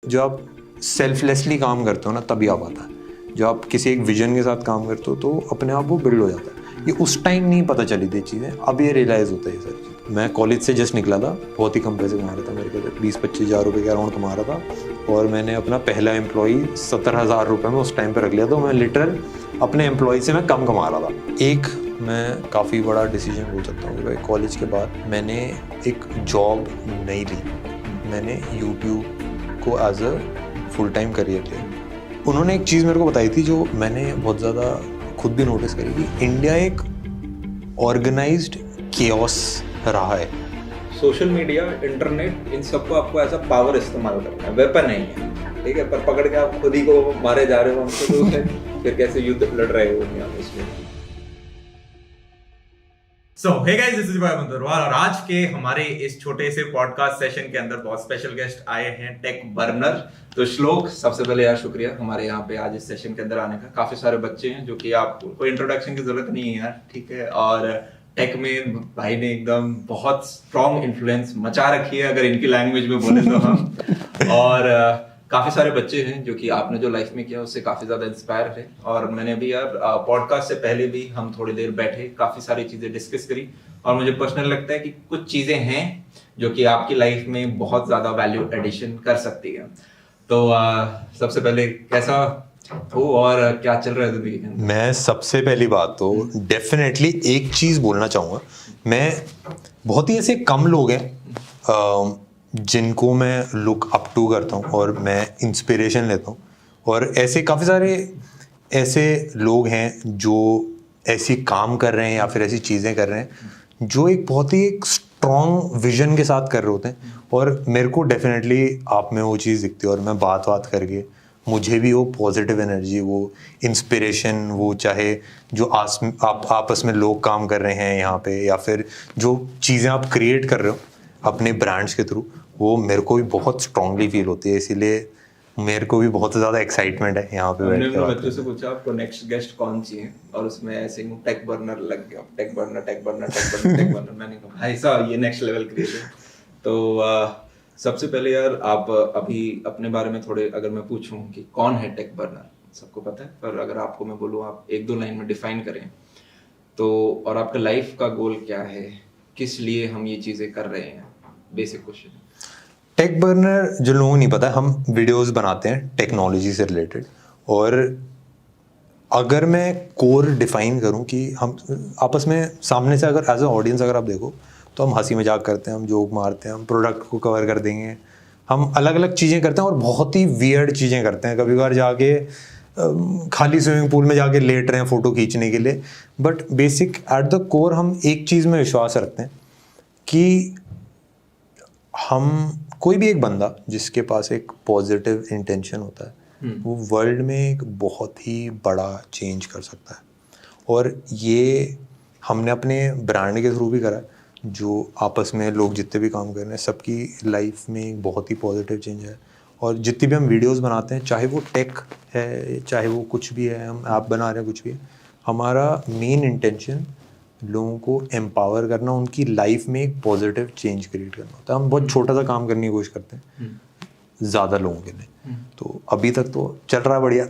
जो आप सेल्फलेसली काम करते हो ना तभी आ पाता है। जो आप किसी एक विजन के साथ काम करते हो तो अपने आप वो बिल्ड हो जाता है। ये उस टाइम नहीं पता चली थी चीज़ें, अब ये रियलाइज़ होता है ये सारी चीज़। मैं कॉलेज से जस्ट निकला था, बहुत ही कम पैसे कमा रहा था, मेरे को 20-25 हज़ार रुपये के अराउंड कमा रहा था और मैंने अपना पहला एम्प्लॉई 70,000 रुपये में उस टाइम पर रख लिया। तो मैं लिटरल अपने एम्प्लॉई से मैं कम कमा रहा था। एक मैं काफ़ी बड़ा डिसीजन बोल सकता हूँ कि भाई कॉलेज के बाद मैंने एक जॉब नहीं ली, मैंने यूट्यूब को as a full time career लिया। उन्होंने एक चीज़ मेरे को बताई थी जो मैंने बहुत ज़्यादा खुद भी नोटिस करी कि इंडिया एक ऑर्गेनाइज्ड केओस रहा है। सोशल मीडिया, इंटरनेट, इन सबको आपको ऐसा पावर इस्तेमाल करना है, वेपन नहीं है, ठीक है। पर पकड़ के आप खुद ही को मारे जा रहे हो हमसे, तो फिर कैसे युद्ध लड़ रहे हो दुनिया में इसमें। So, hey guys, this is भाई मंदरवाल और आज के हमारे इस छोटे से पॉडकास्ट सेशन के अंदर बहुत स्पेशल गेस्ट आए हैं, टेक बर्नर। तो श्लोक, सबसे पहले यार शुक्रिया हमारे यहाँ पे आज इस सेशन के अंदर आने का। काफी सारे बच्चे हैं जो कि आपको कोई इंट्रोडक्शन की जरूरत नहीं है यार, ठीक है। और टेक में भाई ने एकदम बहुत स्ट्रॉन्ग इन्फ्लुएंस मचा रखी है, अगर इनकी लैंग्वेज में बोले तो हम। और काफी सारे बच्चे हैं जो कि आपने जो लाइफ में किया उससे काफी ज्यादा इंस्पायर है। और मैंने भी यार पॉडकास्ट से पहले भी हम थोड़ी देर बैठे, काफी सारी चीजें डिस्कस करी और मुझे पर्सनल लगता है कि कुछ चीजें हैं जो कि आपकी लाइफ में बहुत ज्यादा वैल्यू एडिशन कर सकती है। तो सबसे पहले कैसा हो और क्या चल रहा है जिंदगी के अंदर? मैं सबसे पहली बात तो डेफिनेटली एक चीज़ बोलना चाहूँगा। मैं बहुत ही ऐसे कम लोग हैं जिनको मैं लुक अप टू करता हूँ और मैं इंस्पिरेशन लेता हूँ, और ऐसे काफ़ी सारे ऐसे लोग हैं जो ऐसी काम कर रहे हैं या फिर ऐसी चीज़ें कर रहे हैं जो एक बहुत ही एक स्ट्रॉन्ग विजन के साथ कर रहे होते हैं। और मेरे को डेफिनेटली आप में वो चीज़ दिखती है और मैं बात करके मुझे भी वो पॉजिटिव एनर्जी, वो इंस्पिरेशन, वो चाहे जो आप आपस में लोग काम कर रहे हैं यहाँ पे या फिर जो चीज़ें आप क्रिएट कर रहे हो अपने ब्रांड्स के थ्रू, वो मेरे को भी बहुत स्ट्रांगली फील होती है। इसीलिए मेरे को भी बहुत ज़्यादा एक्साइटमेंट है यहाँ पे बैठ के। हमने बच्चों से पूछा आपको नेक्स्ट गेस्ट कौन चाहिए और उसमें ऐसे ही टेक बर्नर लग गया, Tech Burner Tech Burner Tech Burner Tech Burner. मैंने कहा भाई साहब ये नेक्स्ट लेवल क्रिएशन। तो सबसे पहले यार आप अभी अपने बारे में थोड़े अगर मैं पूछूं कि कौन है टेक बर्नर, सबको पता है, पर अगर आपको मैं बोलूँ आप एक दो लाइन में डिफाइन करें तो, और आपका लाइफ का गोल क्या है, किस लिए हम ये चीज़ें कर रहे हैं, बेसिक क्वेश्चन। टेक बर्नर जो लोगों को नहीं पता, हम वीडियोस बनाते हैं टेक्नोलॉजी से रिलेटेड, और अगर मैं कोर डिफाइन करूं कि हम आपस में सामने से अगर एज अ ऑडियंस अगर आप देखो तो हम हंसी मजाक करते हैं, हम जोक मारते हैं, हम प्रोडक्ट को कवर कर देंगे, हम अलग अलग चीज़ें करते हैं और बहुत ही वियर्ड चीज़ें करते हैं। कभी कभार जाके खाली स्विमिंग पूल में जाके लेट रहे हैं फ़ोटो खींचने के लिए, but basic at the core हम एक चीज़ में विश्वास रखते हैं कि हम कोई भी एक बंदा जिसके पास एक पॉजिटिव इंटेंशन होता है वो वर्ल्ड में एक बहुत ही बड़ा चेंज कर सकता है। और ये हमने अपने ब्रांड के थ्रू भी करा है। जो आपस में लोग जितने भी काम कर रहे हैं सबकी लाइफ में एक बहुत ही पॉजिटिव चेंज है। और जितनी भी हम वीडियोस बनाते हैं, चाहे वो टेक है, चाहे वो कुछ भी है, हम ऐप बना रहे हैं, कुछ भी है, हमारा मेन इंटेंशन लोगों को एम्पावर करना, उनकी लाइफ में एक पॉजिटिव चेंज क्रिएट करना होता है। हम बहुत छोटा सा काम करने की कोशिश करते हैं ज़्यादा लोगों के लिए। तो अभी तक तो चल रहा है बढ़िया।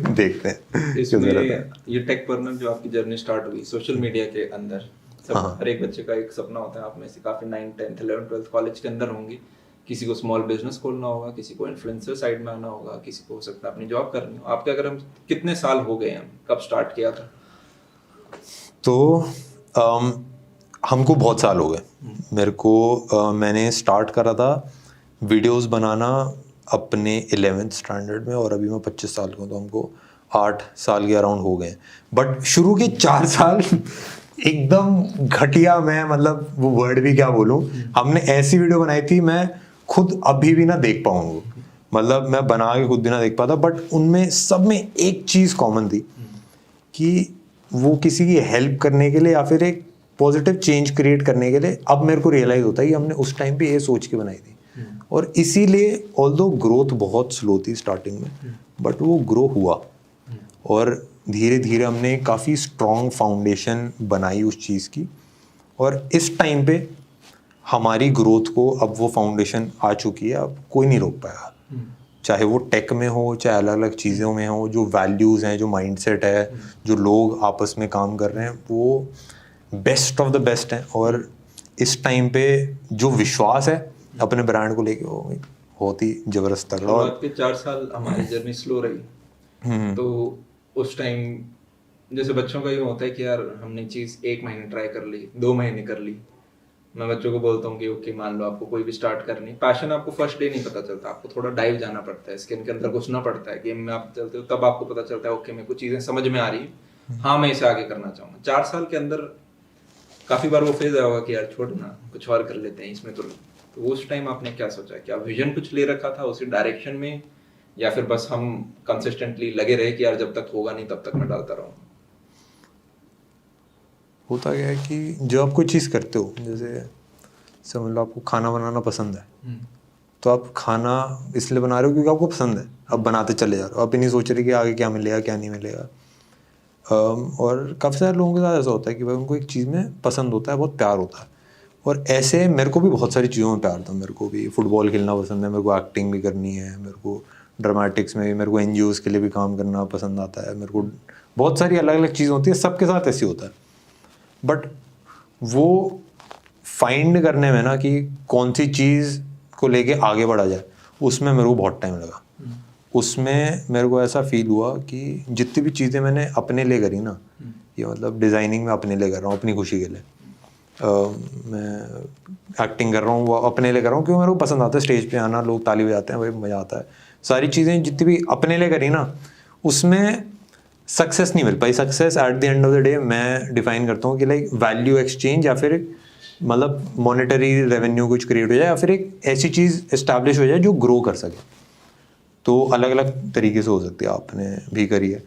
देखते हैं इसमें ये टेक बर्नर जो आपकी जर्नी स्टार्ट हुई सोशल मीडिया के अंदर, सब हर एक बच्चे का एक सपना होता है। आप में से काफ़ी 9th 10th 11th 12th college के अंदर होंगे, किसी को स्मॉल बिजनेस खोलना होगा, किसी को इन्फ्लुएंसर साइड में आना होगा, किसी को हो सकता है अपनी जॉब करनी हो। आपके अगर हम कितने साल हो गए हैं, कब स्टार्ट किया था? तो हमको बहुत साल हो गए। मेरे को मैंने स्टार्ट करा था वीडियोस बनाना अपने 11th स्टैंडर्ड में, और अभी मैं 25 साल का हूँ, तो हमको 8 साल के अराउंड हो गए। बट शुरू के 4 साल एकदम घटिया, मैं मतलब वो वर्ड भी क्या बोलूँ, हमने ऐसी वीडियो बनाई थी मैं खुद अभी भी ना देख पाऊँ, मतलब मैं बना के खुद भी ना देख पाता। बट उनमें सब में एक चीज़ कॉमन थी कि वो किसी की हेल्प करने के लिए या फिर एक पॉजिटिव चेंज क्रिएट करने के लिए। अब मेरे को रियलाइज़ होता है कि हमने उस टाइम पे ये सोच के बनाई थी, और इसीलिए ऑल्दो ग्रोथ बहुत स्लो थी स्टार्टिंग में, बट वो ग्रो हुआ और धीरे धीरे हमने काफ़ी स्ट्रॉन्ग फाउंडेशन बनाई उस चीज़ की। और इस टाइम पे हमारी ग्रोथ को अब वो फाउंडेशन आ चुकी है, अब कोई नहीं रोक पाएगा। चाहे वो टेक में हो, चाहे अलग अलग चीज़ों में हो, जो वैल्यूज़ हैं, जो माइंडसेट है, जो लोग आपस में काम कर रहे हैं, वो बेस्ट ऑफ द बेस्ट हैं। और इस टाइम पे जो विश्वास है अपने ब्रांड को लेके, वो बहुत ही ज़बरदस्त तगड़ा। और शुरुआत के 4 साल हमारी जर्नी स्लो रही, तो उस टाइम जैसे बच्चों का ये होता है कि यार हमने चीज़ 1 महीने ट्राई कर ली, 2 महीने कर ली। मैं बच्चों को बोलता हूँ कि ओके, मान लो आपको कोई भी स्टार्ट करनी, पैशन आपको फर्स्ट डे नहीं पता चलता, आपको थोड़ा डाइव जाना पड़ता है, स्किन के अंदर घुसना पड़ता है, गेम में आप चलते हो तब आपको पता चलता है ओके मेरे को चीज़ें समझ में आ रही है, हाँ मैं इसे आगे करना चाहूँगा। 4 साल के अंदर काफ़ी बार वो फेज आया होगा कि यार छोड़ ना, कुछ और कर लेते हैं इसमें। तो उस टाइम आपने क्या सोचा, क्या विजन कुछ ले रखा था उसी डायरेक्शन में, या फिर बस हम कंसिस्टेंटली लगे रहे कि यार जब तक होगा नहीं तब तक मैं डालता रहूँगा? होता क्या है कि जब आप कोई चीज़ करते हो, जैसे समझ लो आपको खाना बनाना पसंद है, तो आप खाना इसलिए बना रहे हो क्योंकि आपको पसंद है, अब बनाते चले जा रहे हो, आप ये नहीं सोच रहे कि आगे क्या मिलेगा क्या नहीं मिलेगा। और काफ़ी सारे लोगों के साथ ऐसा होता है कि भाई उनको एक चीज़ में पसंद होता है, बहुत प्यार होता है। और ऐसे मेरे को भी बहुत सारी चीज़ों में प्यार था। मेरे को भी फुटबॉल खेलना पसंद है, मेरे को एक्टिंग भी करनी है, मेरे को ड्रामेटिक्स में भी, मेरे को NGOs के लिए भी काम करना पसंद आता है, मेरे को बहुत सारी अलग अलग चीज़ होती है, सबके साथ ऐसी होता है। बट वो फाइंड करने में ना कि कौन सी चीज़ को लेके आगे बढ़ा जाए, उसमें मेरे को बहुत टाइम लगा। उसमें मेरे को ऐसा फील हुआ कि जितनी भी चीज़ें मैंने अपने लिए करी ना, ये मतलब डिज़ाइनिंग में अपने लिए कर रहा हूँ, अपनी खुशी के लिए, मैं एक्टिंग कर रहा हूँ वो अपने लिए कर रहा हूँ क्योंकि मेरे को पसंद आता है स्टेज पे आना, लोग ताली बजाते हैं, भाई मज़ा आता है। सारी चीज़ें जितनी भी अपने लिए करी ना, उसमें सक्सेस नहीं मिल पाई। Success at the end of the day मैं डिफाइन करता हूँ कि लाइक वैल्यू एक्सचेंज, या फिर मतलब मॉनेटरी रेवेन्यू कुछ क्रिएट हो जाए, या फिर एक ऐसी चीज़ इस्टेब्लिश हो जाए जो ग्रो कर सके। तो अलग अलग तरीके से हो सकती है, आपने भी करी है।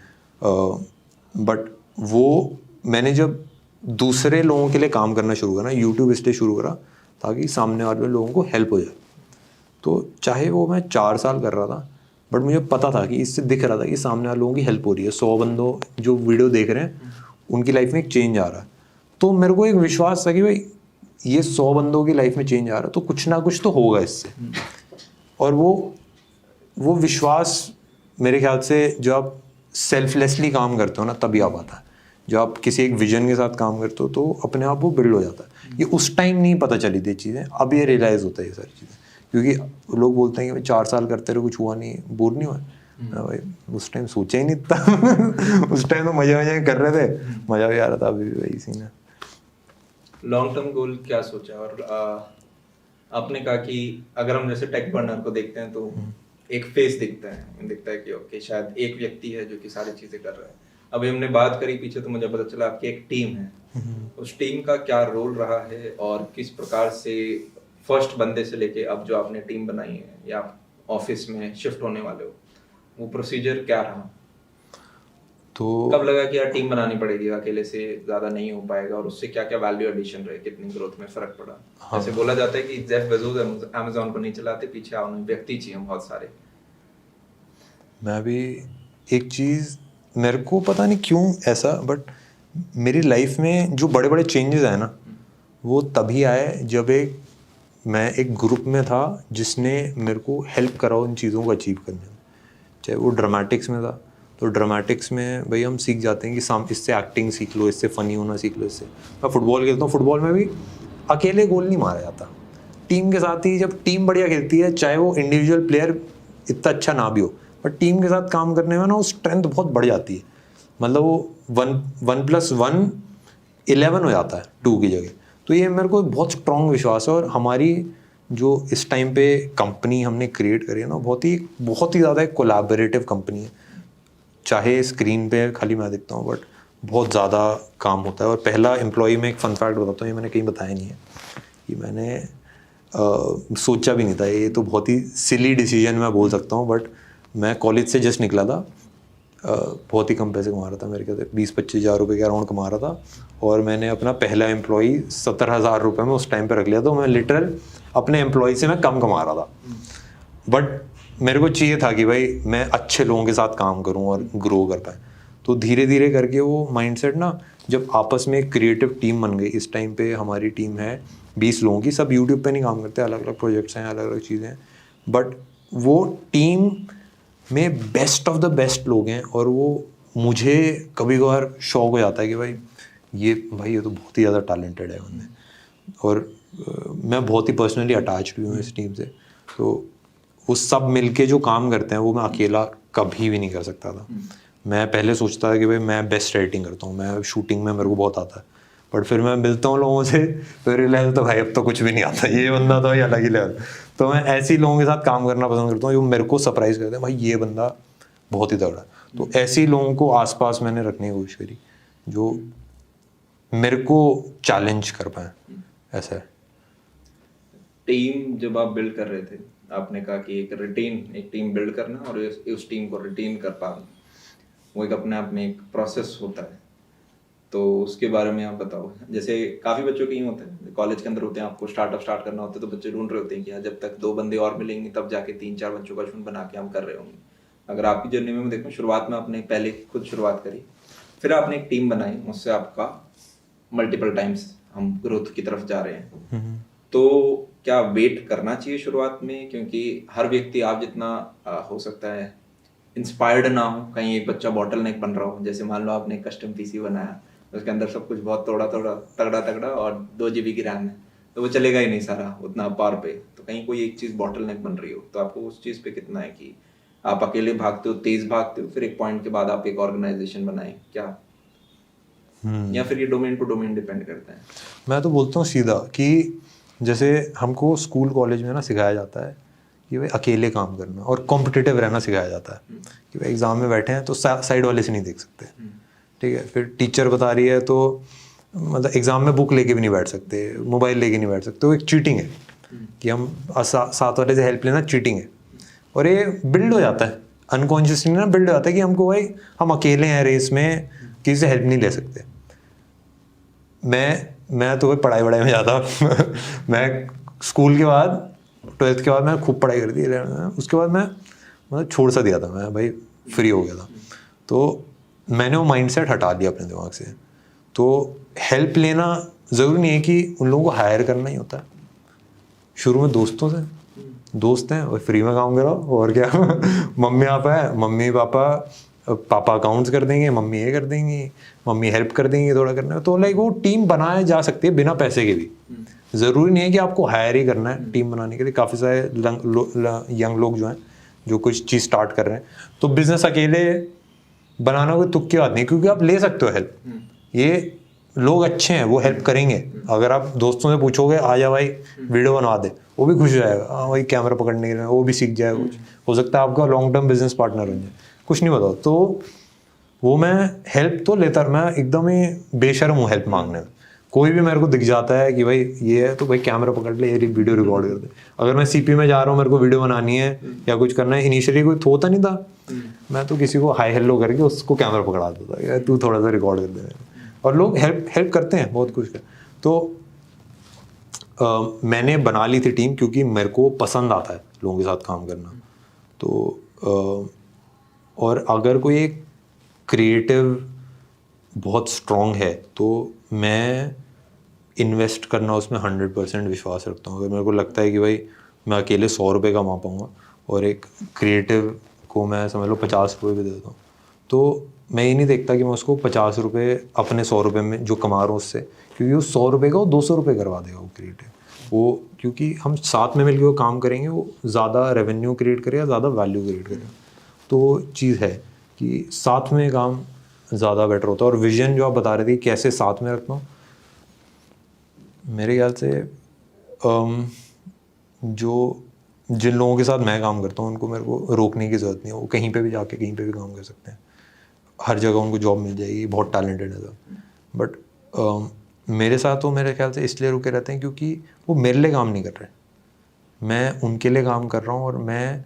बट वो मैंने जब दूसरे लोगों के लिए काम करना शुरू करा, यूट्यूब इसलिए शुरू करा ताकि सामने वाले लोगों को हेल्प हो जाए। तो चाहे वो मैं 4 साल कर रहा था, बट मुझे पता था कि इससे दिख रहा था कि सामने वाले लोगों की हेल्प हो रही है। 100 बंदों जो वीडियो देख रहे हैं उनकी लाइफ में एक चेंज आ रहा है। तो मेरे को एक विश्वास था कि भाई ये 100 बंदों की लाइफ में चेंज आ रहा है, तो कुछ ना कुछ तो होगा इससे। और वो विश्वास मेरे ख्याल से जब आप सेल्फलेसली काम करते हो ना, तभी आ पाता है। जब आप किसी एक विजन के साथ काम करते हो तो अपने आप वो बिल्ड हो जाता है। ये उस टाइम नहीं पता चली थी चीज़ें, अब ये रियलाइज़ होता है ये सारी चीज़ें। क्योंकि लोग बोलते हैं कि भाई 4 साल करते रहे कुछ हुआ नहीं, बोर नहीं हुआ। भाई उस टाइम सोचा ही नहीं था उस टाइम तो मजे कर रहे थे, मज़ा भी आ रहा था। अभी भी वही सीन है। लॉन्ग टर्म गोल क्या सोचा? और आपने कहा कि अगर हम जैसे टेक बर्नर को देखते हैं तो एक फेस दिखता है कि ओके शायद एक व्यक्ति है जो कि सारी चीजें कर रहा है। अभी हमने बात करी पीछे तो मुझे पता चला आपकी एक टीम है। उस टीम का क्या रोल रहा है और किस प्रकार से फर्स्ट बंदे से लेके अब जो आपने टीम बनाई है या ऑफिस में शिफ्ट होने वाले हो, वो प्रोसीजर क्या रहा? तो कब लगा कि यार टीम बनानी पड़ेगी, अकेले से ज्यादा नहीं हो पाएगा, और उससे क्या क्या वैल्यू एडिशन रहे, कितनी ग्रोथ में फर्क पड़ा? हाँ। जैसे बोला जाता है कि जेफ बेजोस अमेज़न को नहीं चलाते, पीछे व्यक्ति चाहिए बहुत सारे। मैं भी एक चीज़, मेरे को पता नहीं क्यों ऐसा, बट मेरी लाइफ में जो बड़े बड़े चेंजेस आए ना, वो तभी आए जब मैं एक ग्रुप में था जिसने मेरे को हेल्प करा उन चीज़ों को अचीव करने में। चाहे वो ड्रामेटिक्स में था, तो ड्रामेटिक्स में भाई हम सीख जाते हैं कि इससे एक्टिंग सीख लो, इससे फ़नी होना सीख लो। इससे मैं फुटबॉल खेलता हूँ, फुटबॉल में भी अकेले गोल नहीं मारा जाता, टीम के साथ ही। जब टीम बढ़िया खेलती है, चाहे वो इंडिविजुअल प्लेयर इतना अच्छा ना भी हो, पर टीम के साथ काम करने में ना वो स्ट्रेंथ बहुत बढ़ जाती है। मतलब वो 1+1 11 हो जाता है 2 की जगह। तो ये मेरे को बहुत स्ट्रॉन्ग विश्वास है। और हमारी जो इस टाइम पे कंपनी हमने क्रिएट करी है ना, बहुत ही ज़्यादा एक कोलैबोरेटिव कंपनी है। चाहे स्क्रीन पे खाली मैं दिखता हूँ, बट बहुत ज़्यादा काम होता है। और पहला एम्प्लॉई में एक फन फैक्ट बताता हूँ, ये मैंने कहीं बताया नहीं है, ये मैंने सोचा भी नहीं था। ये तो बहुत ही सिली डिसीजन मैं बोल सकता हूँ, बट मैं कॉलेज से जस्ट निकला था, बहुत ही कम पैसे कमा रहा था, मेरे ख्याल से 20-25 हज़ार रुपये के अराउंड कमा रहा था। और मैंने अपना पहला एम्प्लॉई 70,000 रुपये में उस टाइम पे रख लिया। तो मैं लिटरल अपने एम्प्लॉई से मैं कम कमा रहा था, बट मेरे को चाहिए था कि भाई मैं अच्छे लोगों के साथ काम करूं और ग्रो कर पाए। तो धीरे धीरे करके वो माइंडसेट ना, जब आपस में एक क्रिएटिव टीम बन गई, इस टाइम पे हमारी टीम है 20 लोगों की, सब यूट्यूब पे नहीं काम करते, अलग अलग प्रोजेक्ट्स हैं, अलग अलग चीज़ें हैं, बट वो टीम में बेस्ट ऑफ द बेस्ट लोग हैं। और वो मुझे कभी कभार शौक हो जाता है कि भाई ये तो बहुत ही ज़्यादा टैलेंटेड है उनमें, और मैं बहुत ही पर्सनली अटैच भी हूँ इस टीम से। तो वो सब मिलके जो काम करते हैं वो मैं अकेला कभी भी नहीं कर सकता था। मैं पहले सोचता था कि भाई मैं बेस्ट एडिटिंग करता हूँ, मैं शूटिंग में मेरे को बहुत आता है, बट फिर मैं मिलता हूँ लोगों से तो रियलाइज तो भाई अब तो कुछ भी नहीं आता, ये बंदा तो अलग ही लेवल। तो मैं ऐसे लोगों के साथ काम करना पसंद करता हूँ जो मेरे को सरप्राइज करते हैं, भाई ये बंदा बहुत ही तगड़ा है। तो ऐसे लोगों को आसपास मैंने रखने की कोशिश करी जो मेरे को चैलेंज कर पाए, ऐसा है। टीम जब आप बिल्ड कर रहे थे, आपने कहा कि एक टीम बिल्ड करना और उस टीम को रिटेन कर पाना, वो एक अपने आप में एक प्रोसेस होता है। तो उसके बारे में आप बताओ। जैसे काफ़ी बच्चों के ही होते हैं, कॉलेज के अंदर होते हैं, आपको स्टार्ट करना होता है, तो बच्चे ढूंढ रहे होते हैं कि यार जब तक 2 बंदे और मिलेंगे तब जाके 3-4 बच्चों का झुंड बना के हम कर रहे होंगे। अगर आपकी जर्नी में मैं देखूँ, शुरुआत में आपने पहले खुद शुरुआत करी, फिर आपने एक टीम बनाई, उससे आपका मल्टीपल टाइम्स हम ग्रोथ की तरफ जा रहे हैं। तो क्या वेट करना चाहिए शुरुआत में? क्योंकि हर व्यक्ति आप जितना हो सकता है इंस्पायर्ड ना हो, कहीं एक बच्चा बॉटल नेक बन रहा हो। जैसे मान लो आपने कस्टम पीसी बनाया, उसके अंदर सब कुछ बहुत तगड़ा और 2 GB की रैम है, तो वो चलेगा ही नहीं सारा उतना पावर पे। तो कहीं कोई एक चीज़ बॉटल नेक बन रही हो, तो आपको उस चीज़ पे कितना है कि आप अकेले भागते हो, तेज भागते हो, फिर एक पॉइंट के बाद आप एक ऑर्गेनाइजेशन बनाए क्या? या फिर ये डोमेन टू डोमेन डिपेंड करता है? मैं तो बोलता हूँ सीधा कि जैसे हमको स्कूल कॉलेज में ना सिखाया जाता है कि भाई अकेले काम करना, और कॉम्पिटिटिव रहना सिखाया जाता है कि भाई एग्ज़ाम में बैठे हैं तो साइड वाले से नहीं देख सकते, ठीक है। फिर टीचर बता रही है तो मतलब एग्ज़ाम में बुक लेके भी नहीं बैठ सकते, मोबाइल लेके नहीं बैठ सकते, वो एक चीटिंग है कि हम साथ वाले से हेल्प लेना चीटिंग है। और ये बिल्ड हो जाता है अनकॉन्शियसली ना, बिल्ड हो जाता है कि हमको भाई हम अकेले हैं रेस में, किसी से हेल्प नहीं ले सकते। मैं तो पढ़ाई में ज़्यादा मैं स्कूल के बाद 12th के बाद मैं खूब पढ़ाई कर दी, उसके बाद मैं मतलब छोड़ सा दिया था, मैं भाई फ्री हो गया था। तो मैंने वो माइंडसेट हटा लिया अपने दिमाग से। तो हेल्प लेना ज़रूरी नहीं है कि उन लोगों को हायर करना ही होता है, शुरू में दोस्तों से, दोस्त हैं और फ्री में काम कराओ, और क्या मम्मी पापा है, मम्मी पापा अकाउंट्स कर देंगे, मम्मी ये कर देंगी, मम्मी हेल्प कर देंगी थोड़ा करने में। तो लाइक वो टीम बनाया जा सकती है बिना पैसे के भी। ज़रूरी नहीं है कि आपको हायर ही करना है टीम बनाने के लिए। काफ़ी सारे यंग लोग जो हैं जो कुछ चीज़ स्टार्ट कर रहे हैं, तो बिजनेस अकेले बनाना कोई तुक की बात नहीं, क्योंकि आप ले सकते हो हेल्प। ये लोग अच्छे हैं, वो हेल्प करेंगे। अगर आप दोस्तों से पूछोगे आ जा भाई वीडियो बनवा दे, वो भी खुश हो जाएगा, हाँ भाई कैमरा पकड़ने के लिए, वो भी सीख जाएगा कुछ, हो सकता है आपका लॉन्ग टर्म बिजनेस पार्टनर हो जाए, कुछ नहीं बताओ। तो वो मैं हेल्प तो लेता, मैं एकदम ही बेशर्म हूँ हेल्प मांगने में। कोई भी मेरे को दिख जाता है कि भाई ये है तो भाई कैमरा पकड़ ले, ये वीडियो रिकॉर्ड कर दे। अगर मैं सीपी में जा रहा हूँ, मेरे को वीडियो बनानी है या कुछ करना है, इनिशियली कोई होता नहीं था, मैं तो किसी को हाई हेलो करके उसको कैमरा पकड़ा देता था, तू थोड़ा सा रिकॉर्ड कर दे। और लोग हेल्प करते हैं बहुत कुछ। तो मैंने बना ली थी टीम क्योंकि मेरे को पसंद आता है लोगों के साथ काम करना। तो और अगर कोई एक क्रिएटिव बहुत स्ट्रॉन्ग है तो मैं इन्वेस्ट करना उसमें 100% विश्वास रखता हूँ। अगर मेरे को लगता है कि भाई मैं अकेले 100 रुपये कमा पाऊँगा और एक क्रिएटिव को मैं समझ लो 50 रुपये भी दे देता हूँ, तो मैं ये नहीं देखता कि मैं उसको 50 रुपये अपने 100 रुपये में जो कमा रहा हूँ उससे, क्योंकि वो 100 रुपये का वो 200 रुपये करवा देगा वो क्रिएटिव। वो क्योंकि हम साथ में मिलकर वो काम करेंगे, वो ज़्यादा रेवेन्यू क्रिएट करेगा, ज़्यादा वैल्यू क्रिएट करेगा। तो चीज़ है कि साथ में काम ज़्यादा बेटर होता है। और विजन जो आप बता रहे थे कैसे साथ में रखना, मेरे ख्याल से जो जिन लोगों के साथ मैं काम करता हूँ उनको मेरे को रोकने की ज़रूरत नहीं है, वो कहीं पे भी जाके कहीं पे भी काम कर सकते हैं, हर जगह उनको जॉब मिल जाएगी, बहुत टैलेंटेड है सब। बट मेरे साथ तो मेरे ख्याल से इसलिए रुके रहते हैं क्योंकि वो मेरे लिए काम नहीं कर रहे, मैं उनके लिए काम कर रहा हूँ और मैं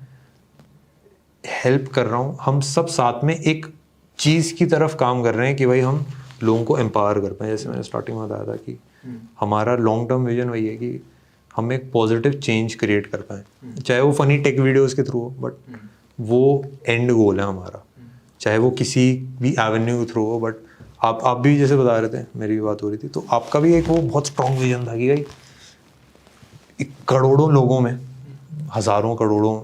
हेल्प कर रहा हूँ। हम सब साथ में एक चीज़ की तरफ काम कर रहे हैं कि भाई हम लोगों को एम्पावर कर पाएँ। जैसे मैंने स्टार्टिंग में बताया था कि हमारा लॉन्ग टर्म विजन वही है कि हम एक पॉजिटिव चेंज क्रिएट कर पाएँ, चाहे वो फनी टेक वीडियोस के थ्रू हो, बट वो एंड गोल है हमारा, चाहे वो किसी भी एवेन्यू के थ्रू हो। बट आप भी जैसे बता रहे थे, मेरी भी बात हो रही थी, तो आपका भी एक वो बहुत स्ट्रॉन्ग विजन था कि भाई करोड़ों लोगों में, हज़ारों करोड़ों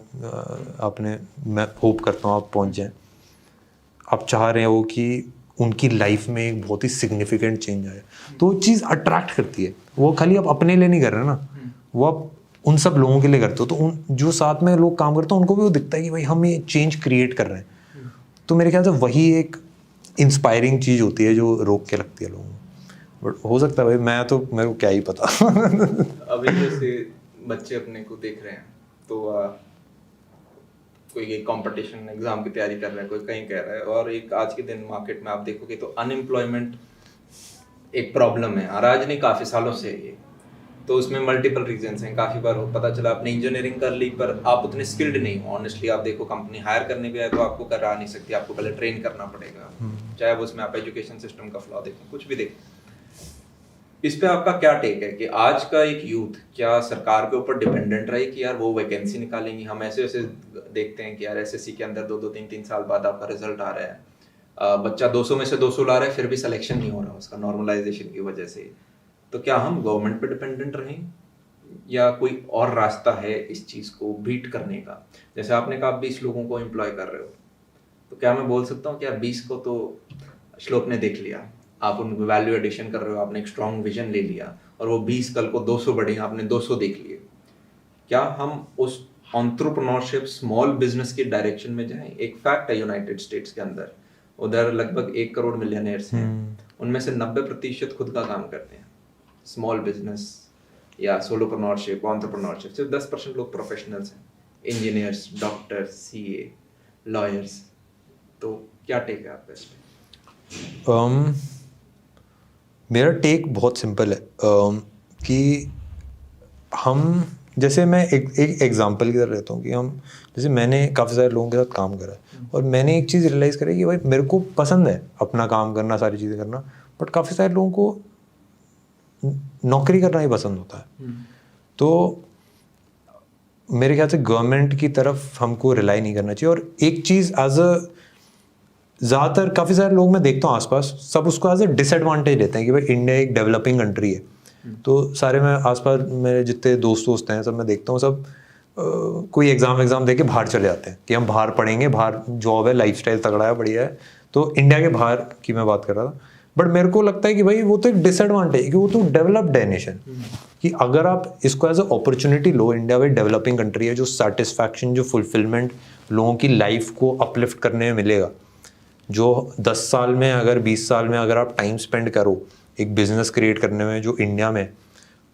आपने, मैं होप करता हूँ आप पहुँच जाएं। आप चाह रहे हो कि उनकी लाइफ में एक बहुत ही सिग्निफिकेंट चेंज आए, तो वो चीज़ अट्रैक्ट करती है। वो खाली आप अपने लिए नहीं कर रहे ना, वो आप उन सब लोगों के लिए करते हो। तो उन जो साथ में लोग काम करते हैं उनको भी वो दिखता है कि भाई हम ये चेंज क्रिएट कर रहे हैं। तो मेरे ख्याल से वही एक इंस्पायरिंग चीज़ होती है जो रोक के लगती है लोगों को। बट हो सकता है भाई, मैं तो मेरे को क्या ही पता। अभी जैसे बच्चे अपने को देख रहे हैं तो कोई एक कंपटीशन एग्जाम की तैयारी कर रहा है, कोई कहीं कह रहा है, और एक आज के दिन मार्केट में आप देखोगे तो अनएम्प्लॉयमेंट एक प्रॉब्लम है, और आज नहीं काफ़ी सालों से है ये। तो उसमें मल्टीपल रीजंस हैं। काफ़ी बार पता चला आपने इंजीनियरिंग कर ली पर आप उतने स्किल्ड नहीं हो। ऑनेस्टली आप देखो, कंपनी हायर करने भी आए तो आपको करा नहीं सकती, आपको पहले ट्रेन करना पड़ेगा, चाहे वो उसमें आप एजुकेशन सिस्टम का फ्लॉ देखें, कुछ भी देखें। इस पे आपका क्या टेक है कि आज का एक यूथ क्या सरकार के ऊपर डिपेंडेंट रहे कि यार वो वैकेंसी निकालेंगी? हम ऐसे ऐसे देखते हैं कि यार एसएससी के अंदर 2-3 साल बाद आपका रिजल्ट आ रहा है, बच्चा 200 में से 200 ला रहा है, फिर भी सिलेक्शन नहीं हो रहा उसका नॉर्मलाइजेशन की वजह से। तो क्या हम गवर्नमेंट पे डिपेंडेंट रहें या कोई और रास्ता है इस चीज़ को बीट करने का? जैसे आपने कहा आप 20 लोगों को एम्प्लॉय कर रहे हो, तो क्या मैं बोल सकता हूँ कि यार 20 को तो श्लोक ने देख लिया, आप उनको वैल्यू एडिशन कर रहे हो, आपने एक स्ट्रॉन्ग विजन ले लिया, और वो 20 कल को 200 बढ़े, आपने 200 देख लिए। क्या हम उस एंटरप्रेन्योरशिप स्मॉल बिजनेस की डायरेक्शन में जाएं? एक फैक्ट है यूनाइटेड स्टेट्स के अंदर, उधर लगभग 1 करोड़ मिलियनेयर्स हैं, उनमें से 90% खुद का काम करते हैं, स्मॉल बिजनेस या सोलोप्रेन्योरशिप, एंटरप्रेन्योरशिप। सिर्फ 10% लोग प्रोफेशनल्स हैं, इंजीनियर्स, डॉक्टर्स, सीए, लॉयर्स। तो क्या टेक है आपका इस पे? मेरा टेक बहुत सिंपल है कि हम, जैसे मैं एक एग्जांपल की तरह रहता हूँ कि हम, जैसे मैंने काफ़ी सारे लोगों के साथ काम करा है और मैंने एक चीज़ रियलाइज़ करी कि भाई मेरे को पसंद है अपना काम करना, सारी चीज़ें करना, बट काफ़ी सारे लोगों को नौकरी करना ही पसंद होता है। तो मेरे ख्याल से गवर्नमेंट की तरफ हमको रिलाई नहीं करना चाहिए। और एक चीज़ एज अ, ज़्यादातर काफ़ी सारे लोग मैं देखता हूँ आसपास, सब उसको एज अ डिसएडवांटेज लेते हैं कि भाई इंडिया एक डेवलपिंग कंट्री है। तो सारे मैं आसपास मेरे जितने दोस्त हैं सब मैं देखता हूँ, सब कोई एग्ज़ाम दे के बाहर चले जाते हैं कि हम बाहर पढ़ेंगे, बाहर जॉब है, लाइफस्टाइल तगड़ा है, बढ़िया है। तो इंडिया के बाहर की मैं बात कर रहा था। बट मेरे को लगता है कि भाई वो तो एक डिसएडवांटेज है कि वो तो डेवलप्ड है नेशन, कि अगर आप इसको एज अ अपॉर्चुनिटी लो, इंडिया में डेवलपिंग कंट्री है, जो सेटिस्फैक्शन, जो फुलफिलमेंट लोगों की लाइफ को अपलिफ्ट करने में मिलेगा, जो 10 साल में अगर 20 साल में अगर आप टाइम स्पेंड करो एक बिजनेस क्रिएट करने में, जो इंडिया में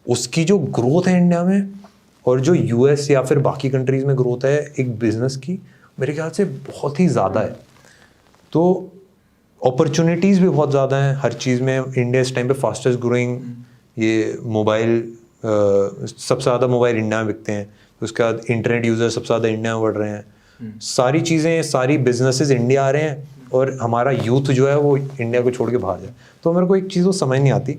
उसकी जो ग्रोथ है इंडिया में, और जो यूएस या फिर बाकी कंट्रीज में ग्रोथ है एक बिजनेस की, मेरे ख्याल से बहुत ही ज़्यादा है। तो अपॉर्चुनिटीज़ भी बहुत ज़्यादा हैं हर चीज़ में। इंडिया इस टाइम पे फास्टेस्ट ग्रोइंग, ये मोबाइल, सबसे ज़्यादा मोबाइल इंडिया में बिकते हैं, उसके बाद इंटरनेट यूज़र सबसे ज़्यादा इंडिया में बढ़ रहे हैं, सारी चीज़ें, सारी बिजनेसेस इंडिया आ रहे हैं, और हमारा यूथ जो है वो इंडिया को छोड़ के बाहर जाए। तो मेरे को एक चीज़ वो समझ नहीं आती,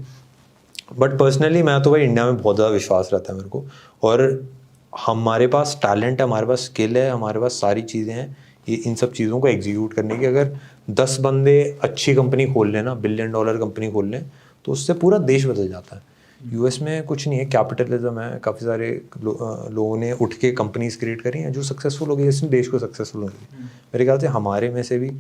बट पर्सनली मैं तो भाई इंडिया में बहुत ज़्यादा विश्वास रहता है मेरे को, और हमारे पास टैलेंट है, हमारे पास स्किल है, हमारे पास सारी चीज़ें हैं ये इन सब चीज़ों को एग्जीक्यूट करने की। अगर 10 बंदे अच्छी कंपनी खोल लें ना, $1 बिलियन कंपनी खोल लें, तो उससे पूरा देश बदल जाता है। यूएस में कुछ नहीं है, कैपिटलिज्म है, काफ़ी सारे लोगों ने उठ के कंपनीज क्रिएट करी हैं जो सक्सेसफुल हो गई, इसमें देश को सक्सेसफुल हो गई। मेरे ख्याल से हमारे में से भी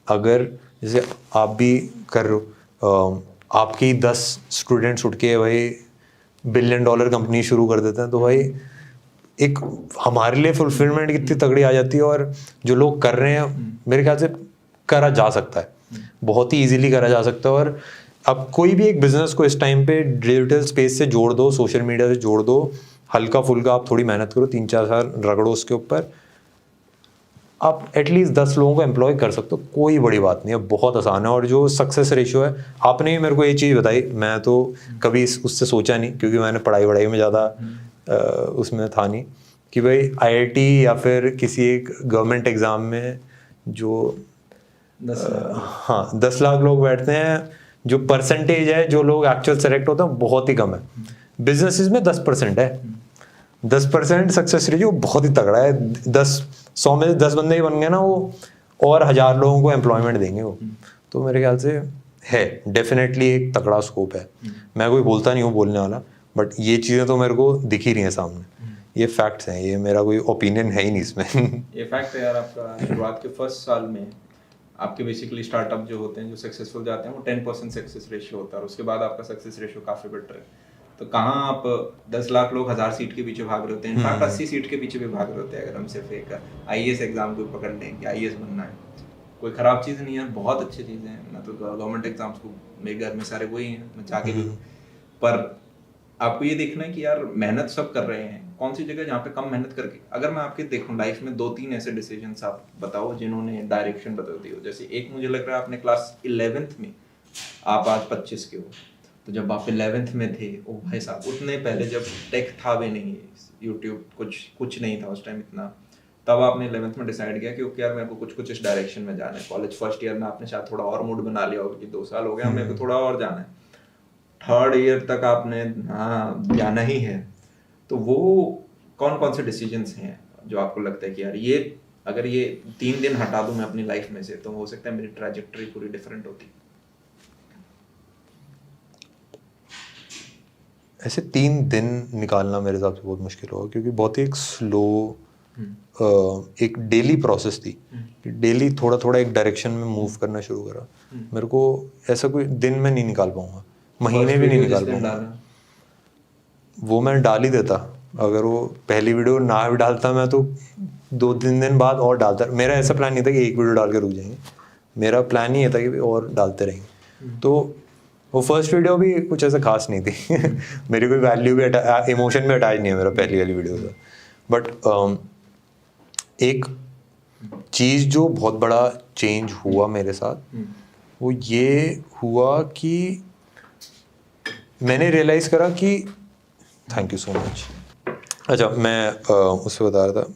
अगर, जैसे आप भी कर रहे हो, आपके ही 10 स्टूडेंट्स उठ के भाई $1 बिलियन कंपनी शुरू कर देते हैं, तो भाई एक हमारे लिए फुलफिलमेंट कितनी तगड़ी आ जाती है। और जो लोग कर रहे हैं मेरे ख्याल से करा जा सकता है, बहुत ही इजीली करा जा सकता है। और अब कोई भी एक बिजनेस को इस टाइम पे डिजिटल स्पेस से जोड़ दो, सोशल मीडिया से जोड़ दो, हल्का फुल्का आप थोड़ी मेहनत करो, 3-4 साल रगड़ो उसके ऊपर, आप एटलीस्ट 10 लोगों को एम्प्लॉय कर सकते हो, कोई बड़ी बात नहीं है, बहुत आसान है। और जो सक्सेस रेशियो है, आपने भी मेरे को ये चीज़ बताई, मैं तो कभी उससे सोचा नहीं, क्योंकि मैंने पढ़ाई में ज़्यादा उसमें था नहीं, कि भाई आईआईटी या फिर किसी एक गवर्नमेंट एग्ज़ाम में जो 10 लाख लोग बैठते हैं, जो परसेंटेज है जो लोग एक्चुअल सेलेक्ट होते हैं बहुत ही कम है। बिजनेसेस में 10% है, 10% सक्सेस रेशियो बहुत ही तगड़ा है। 100 में 10 बंदे ही बन गए ना, वो और 1000 लोगों को एम्प्लॉयमेंट देंगे वो। तो मेरे ख्याल से है डेफिनेटली एक तगड़ा स्कोप है। मैं कोई बोलता नहीं हूँ बोलने वाला, बट ये चीज़ें तो मेरे को दिख ही रही हैं सामने, ये फैक्ट्स हैं, ये मेरा कोई ओपिनियन है ही नहीं इसमें। ये फैक्ट है यार, आपका शुरुआत के फर्स्ट साल में आपके बेसिकली स्टार्टअप जो होते हैं, जो सक्सेसफुल जाते हैं, वो 10% सक्सेस रेशियो होता है, और उसके बाद आपका सक्सेस रेशियो काफ़ी बेटर है। तो कहाँ आप 10 लाख लोग 1000 सीट के पीछे भाग रहे होते हैं, इनफैक्ट 80 सीट के पीछे भी भाग रहे होते हैं। अगर हम सिर्फ एक IAS एग्जाम को पकड़ लें कि IAS बनना है, कोई ख़राब चीज़ नहीं है, बहुत अच्छी चीज़ें हैं। मैं तो गवर्नमेंट एग्जाम्स को, मेरे घर में सारे वही हैं, मैं चाह के भी, पर आपको ये देखना है कि यार मेहनत सब कर रहे हैं, कौन सी जगह जहाँ पे कम मेहनत करके। अगर मैं आपके देखूं लाइफ में 2-3 ऐसे डिसीजंस आप बताओ जिन्होंने डायरेक्शन बदल दी हो। जैसे एक मुझे लग रहा है आपने क्लास 11th में, आप आज 25 के हो, तो जब आप 11th में थे, ओ भाई साहब, उतने पहले जब टेक था भी नहीं, यूट्यूब कुछ नहीं था उस टाइम इतना, तब आपने 11th में डिसाइड किया कि ओके यार मेरे को कुछ इस डायरेक्शन में जाना है। कॉलेज फर्स्ट ईयर में आपने शायद थोड़ा और मूड बना लिया होगा कि 2 साल हो गया, मेरे को थोड़ा और जाना है। थर्ड ईयर तक आपने हाँ जाना ही है। तो वो कौन कौन से डिसीजंस हैं जो आपको लगता है कि यार ये अगर ये 3 दिन हटा दूं मैं अपनी लाइफ में से, तो हो सकता है मेरी ट्रैजेक्टरी पूरी डिफरेंट होती। ऐसे 3 दिन निकालना मेरे हिसाब से बहुत मुश्किल होगा, क्योंकि बहुत ही एक स्लो एक डेली प्रोसेस थी, डेली थोड़ा थोड़ा एक डायरेक्शन में मूव करना शुरू करा। मेरे को ऐसा कोई दिन में नहीं निकाल पाऊंगा, महीने भी नहीं निकाल पाऊंगा। वो मैं डाल ही देता, अगर वो पहली वीडियो ना भी डालता मैं तो 2-3 दिन बाद और डालता। मेरा ऐसा प्लान नहीं था कि एक वीडियो डाल के रुक जाएंगे, मेरा प्लान ही था कि और डालते रहेंगे। तो वो फर्स्ट वीडियो भी कुछ ऐसा खास नहीं थी मेरी कोई वैल्यू भी इमोशन भी अटैच नहीं है मेरा पहली वाली वीडियो का। बट एक चीज़ जो बहुत बड़ा चेंज हुआ मेरे साथ, वो ये हुआ कि मैंने रियलाइज़ करा कि थैंक यू सो मच। अच्छा, मैं उससे बता रहा था,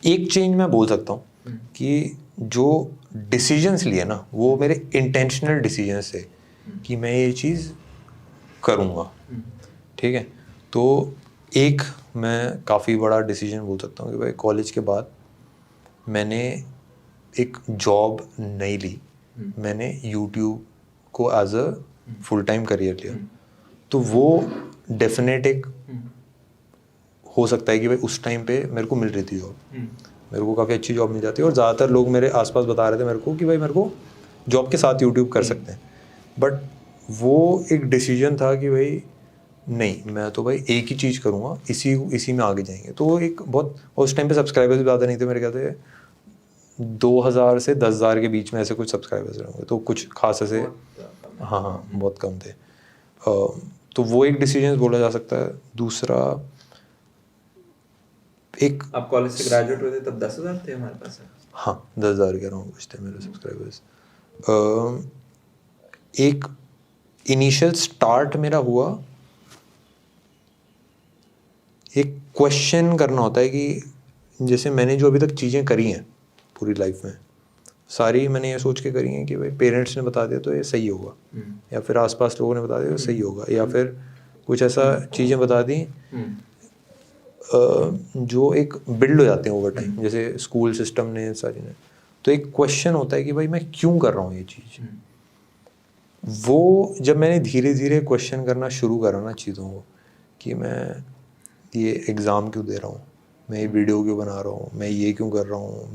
एक चेंज मैं बोल सकता हूँ कि जो डिसीजंस लिए ना, वो मेरे इंटेंशनल डिसीजंस थे कि मैं ये चीज़ करूँगा, ठीक है। तो एक मैं काफ़ी बड़ा डिसीजन बोल सकता हूँ कि भाई कॉलेज के बाद मैंने एक जॉब नहीं ली, मैंने यूट्यूब को as a full time career लिया। तो वो डेफिनेट एक हो सकता है कि भाई उस टाइम पे मेरे को मिल रही थी जॉब, मेरे को काफ़ी अच्छी जॉब मिल जाती है, और ज़्यादातर लोग मेरे आसपास बता रहे थे मेरे को कि भाई मेरे को जॉब के साथ यूट्यूब कर सकते हैं। बट वो एक डिसीजन था कि भाई नहीं, मैं तो भाई एक ही चीज़ करूँगा, इसी में आगे जाएंगे। तो एक बहुत, उस टाइम पे सब्सक्राइबर्स भी ज़्यादा नहीं थे, मेरे ख्याल से 2000 से 10,000 के बीच में ऐसे कुछ सब्सक्राइबर्स रहेंगे, तो कुछ खास ऐसे हाँ बहुत कम थे। तो वो एक डिसीजन बोला जा सकता है। दूसरा, एक आप कॉलेज से ग्रेजुएट हुए थे तब 10,000 थे हमारे पास? हाँ 10,000 के अराउंड कुछ थे मेरे सब्सक्राइबर्स। एक इनिशियल स्टार्ट मेरा हुआ, एक क्वेश्चन करना होता है कि जैसे मैंने जो अभी तक चीज़ें करी हैं पूरी लाइफ में, सारी मैंने ये सोच के करी हैं कि भाई पेरेंट्स ने बता दिया तो ये सही होगा, या फिर आसपास लोगों ने बता दिया तो सही होगा, या फिर कुछ ऐसा चीज़ें बता दी जो एक बिल्ड हो जाते हैं ओवर टाइम, जैसे स्कूल सिस्टम ने सारी ने। तो एक क्वेश्चन होता है कि भाई मैं क्यों कर रहा हूँ ये चीज़। वो जब मैंने धीरे धीरे क्वेश्चन करना शुरू करा ना चीज़ों को, कि मैं ये एग्ज़ाम क्यों दे रहा हूँ, मैं ये वीडियो क्यों बना रहा हूँ, मैं ये क्यों कर रहा हूँ,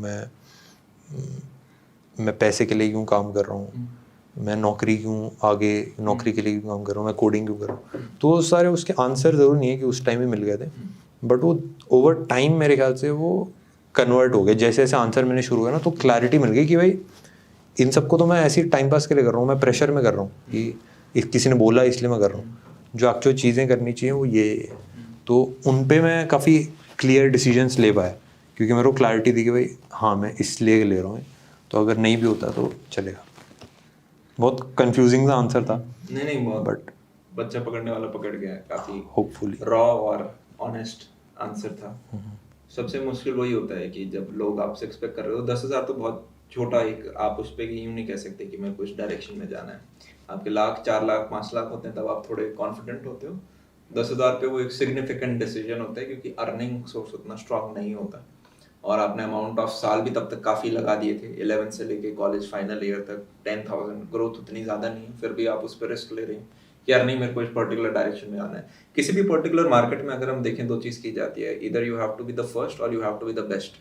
मैं पैसे के लिए क्यों काम कर रहा हूँ, मैं नौकरी के लिए क्यों काम कर रहा हूँ, मैं कोडिंग क्यों कर रहा हूँ। तो सारे उसके आंसर ज़रूर नहीं है कि उस टाइम ही मिल गए थे, बट वो ओवर टाइम मेरे ख्याल से वो कन्वर्ट हो गए। जैसे जैसे आंसर मैंने शुरू किया ना, तो क्लैरिटी मिल गई कि भाई इन सबको तो मैं ऐसे ही टाइम पास के लिए कर रहा हूँ, मैं प्रेशर में कर रहा हूँ कि किसी ने बोला इसलिए मैं कर रहा हूँ। जो एक्चुअल चीज़ें करनी चाहिए वो ये, तो उन पे मैं काफ़ी क्लियर डिसीजंस ले पाया, क्योंकि मेरे को क्लैरिटी थी कि भाई हाँ मैं इसलिए ले रहा हूँ, तो अगर नहीं भी होता तो चलेगा। बहुत कंफ्यूजिंग सा आंसर था। नहीं बहुत, बट बच्चा पकड़ने वाला पकड़ गया, काफी होपफुली रॉ और ऑनेस्ट आंसर था। सबसे मुश्किल वही होता है कि जब लोग आपसे एक्सपेक्ट कर रहे हो, 10,000 तो बहुत छोटा, एक आप उस पर यूं नहीं कह सकते कि मैं कुछ डायरेक्शन में जाना है। आपके लाख, 4 लाख, 5 लाख होते हैं, तब आप थोड़े कॉन्फिडेंट होते हो। 10,000 पे वो एक सिग्निफिकेंट डिसीजन होता है, क्योंकि अर्निंग सोर्स उतना स्ट्रांग नहीं होता, और आपने अमाउंट ऑफ साल भी तब तक काफ़ी लगा दिए थे। 11 से लेके कॉलेज फाइनल ईयर तक 10,000, ग्रोथ उतनी ज़्यादा नहीं है, फिर भी आप उस पर रिस्क ले रहे हैं कि यार नहीं मेरे को इस पर्टिकुलर डायरेक्शन में आना है। किसी भी पर्टिकुलर मार्केट में अगर हम देखें दो चीज़ की जाती है, इधर you have to be the first और you have to be the best.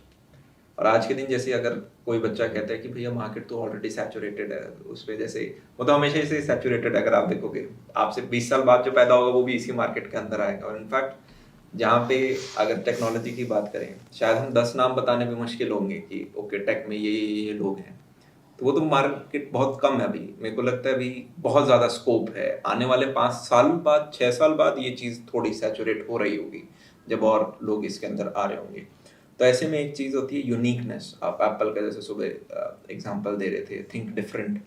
और आज के दिन जैसे अगर कोई बच्चा कहता है कि भैया मार्केट तो ऑलरेडी सैचुरेटेड है, उस पर जैसे वो तो हमेशा से सैचुरेटेड है। अगर आप देखोगे आपसे 20 साल बाद जो पैदा होगा वो भी इसी मार्केट के अंदर आएगा। और इनफैक्ट जहाँ पे अगर टेक्नोलॉजी की बात करें, शायद हम 10 नाम बताने में मुश्किल होंगे कि ओके टेक में ये लोग हैं, तो वो तो मार्केट बहुत कम है अभी। मेरे को लगता है अभी बहुत ज़्यादा स्कोप है। आने वाले 5 साल बाद 6 साल बाद ये चीज़ थोड़ी सैचुरेट हो रही होगी जब और लोग इसके अंदर आ रहे होंगे। तो ऐसे में एक चीज़ होती है यूनिकनेस। आप एप्पल का जैसे सुबह एग्जांपल दे रहे थे, थिंक डिफरेंट,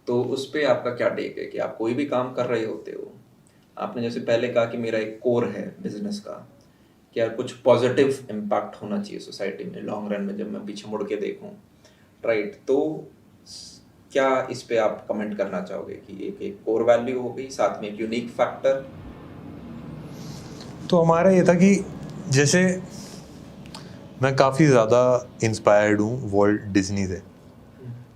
तो उस पर आपका क्या टेक है कि आप कोई भी काम कर रहे होते हो, आपने जैसे पहले कहा कि मेरा एक कोर है बिजनेस का, क्या कुछ पॉजिटिव इम्पैक्ट होना चाहिए सोसाइटी में लॉन्ग रन में जब मैं पीछे मुड़ के देखूँ, राइट? तो क्या इस पे आप कमेंट करना चाहोगे कि एक कोर वैल्यू हो गई, साथ में एक यूनिक फैक्टर? तो हमारा ये था कि जैसे मैं काफ़ी ज़्यादा इंस्पायर्ड हूँ वॉल्ट डिज्नी से,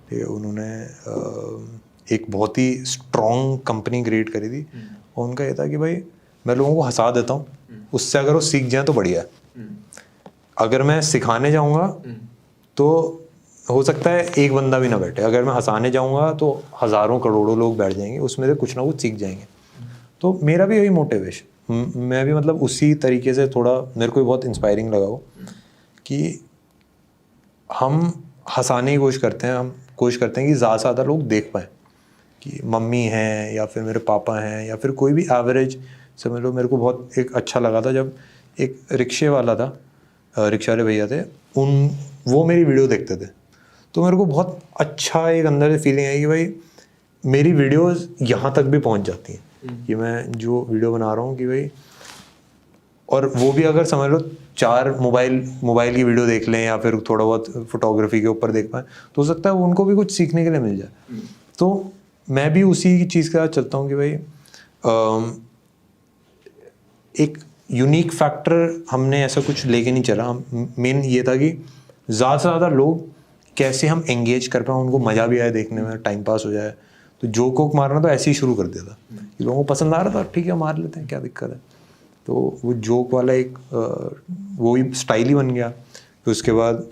ठीक है। उन्होंने एक बहुत ही स्ट्रॉन्ग कंपनी क्रिएट करी थी और उनका ये था कि भाई मैं लोगों को हंसा देता हूँ, उससे अगर वो सीख जाए तो बढ़िया है। अगर मैं सिखाने जाऊँगा तो हो सकता है एक बंदा भी ना बैठे, अगर मैं हंसाने जाऊँगा तो हज़ारों करोड़ों लोग बैठ जाएंगे, उसमें से कुछ ना कुछ सीख जाएंगे। तो मेरा भी यही मोटिव है, मैं भी मतलब उसी तरीके से थोड़ा मेरे को भी बहुत इंस्पायरिंग लगा वो कि हम हंसाने की कोशिश करते हैं, हम कोशिश करते हैं कि ज़्यादा से ज़्यादा लोग देख पाएँ कि मम्मी हैं या फिर मेरे पापा हैं या फिर कोई भी एवरेज समझ लो। मेरे को बहुत एक अच्छा लगा था जब एक रिक्शे वाला था, रिक्शा वाले भैया थे, वो मेरी वीडियो देखते थे, तो मेरे को बहुत अच्छा एक अंदर से फीलिंग आई कि भाई मेरी वीडियोस यहाँ तक भी पहुँच जाती हैं कि मैं जो वीडियो बना रहा हूँ कि भाई, और वो भी अगर समझ लो 4 मोबाइल की वीडियो देख लें या फिर थोड़ा बहुत फोटोग्राफी के ऊपर देख पाएँ, तो हो सकता है उनको भी कुछ सीखने के लिए मिल जाए। तो मैं भी उसी चीज़ के साथ चलता हूँ कि भाई एक यूनिक फैक्टर हमने ऐसा कुछ लेके नहीं चला। मेन ये था कि ज़्यादा से ज़्यादा लोग कैसे हम एंगेज कर पाएँ, उनको मज़ा भी आए देखने में, टाइम पास हो जाए। तो जोक वोक मारना तो ऐसे ही शुरू कर दिया था कि लोगों को पसंद आ रहा था, ठीक है मार लेते हैं, क्या दिक्कत है। तो वो जोक वाला एक वो ही स्टाइल ही बन गया। फिर उसके बाद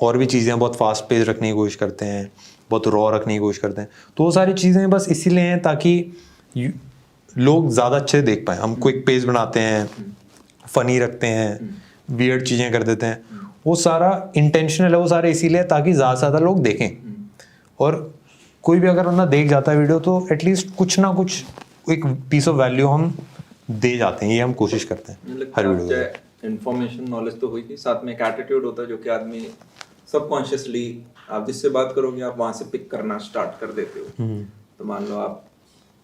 और भी चीज़ें बहुत फास्ट पेस रखने की कोशिश करते हैं, बहुत रॉ रखने की कोशिश करते हैं। तो वो सारी चीज़ें बस इसीलिए हैं ताकि लोग ज़्यादा अच्छे देख पाएँ। हम क्विक पेज बनाते हैं, फ़नी रखते हैं, वियर्ड चीज़ें कर देते हैं, वो सारा इंटेंशनल है, वो सारे इसीलिए ताकि ज़्यादा से ज़्यादा लोग देखें। और कोई भी अगर बंदा देख जाता है वीडियो तो एटलीस्ट कुछ ना कुछ एक पीस ऑफ वैल्यू हम दे जाते हैं, ये हम कोशिश करते हैं हर वीडियो में। इन्फॉर्मेशन नॉलेज तो हुई थी, साथ में एक एटीट्यूड होता है जो कि आदमी सबकॉन्शियसली आप जिससे बात करोगे आप वहाँ से पिक करना स्टार्ट कर देते हो। तो मान लो आप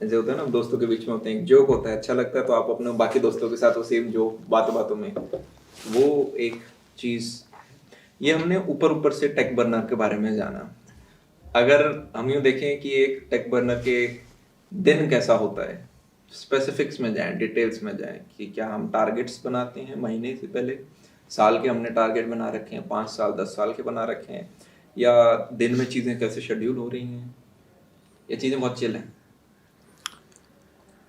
ऐसे होता है ना, दोस्तों के बीच में होते हैं, एक जोक होता है, अच्छा लगता है तो आप अपने बाकी दोस्तों के साथ वो सेम जोक बातों में, वो एक चीज़। ये हमने ऊपर से टेक बर्नर के बारे में जाना। अगर हम यूँ देखें कि एक टेक बर्नर के दिन कैसा होता है, स्पेसिफिक्स में जाएं, डिटेल्स में जाएं कि क्या हम टारगेट्स बनाते हैं महीने से पहले, साल के हमने टारगेट बना रखे हैं, 5 साल 10 साल के बना रखे हैं, या दिन में चीज़ें कैसे शेड्यूल हो रही हैं, ये चीज़ें बहुत चिल हैं।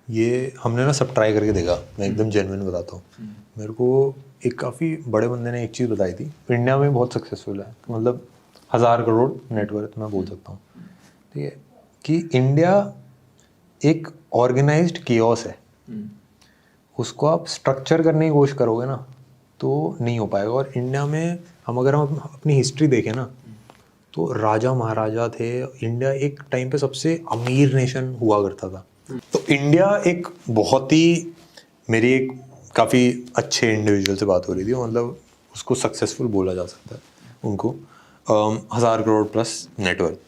ये हमने ना सब ट्राई करके देखा, मैं एकदम जेन्युइन बताता हूँ। मेरे को एक काफ़ी बड़े बंदे ने एक चीज़ बताई थी, इंडिया में बहुत सक्सेसफुल है, मतलब 1000 करोड़ नेटवर्थ मैं बोल सकता हूँ, ठीक है, कि इंडिया एक ऑर्गेनाइज्ड केओस है। उसको आप स्ट्रक्चर करने की कोशिश करोगे ना तो नहीं हो पाएगा। और इंडिया में अगर हम अपनी हिस्ट्री देखें ना तो राजा महाराजा थे, इंडिया एक टाइम पे सबसे अमीर नेशन हुआ करता था। तो इंडिया एक बहुत ही, मेरी एक काफ़ी अच्छे इंडिविजुअल से बात हो रही थी, मतलब उसको सक्सेसफुल बोला जा सकता है उनको, 1000 करोड़ प्लस नेटवर्थ।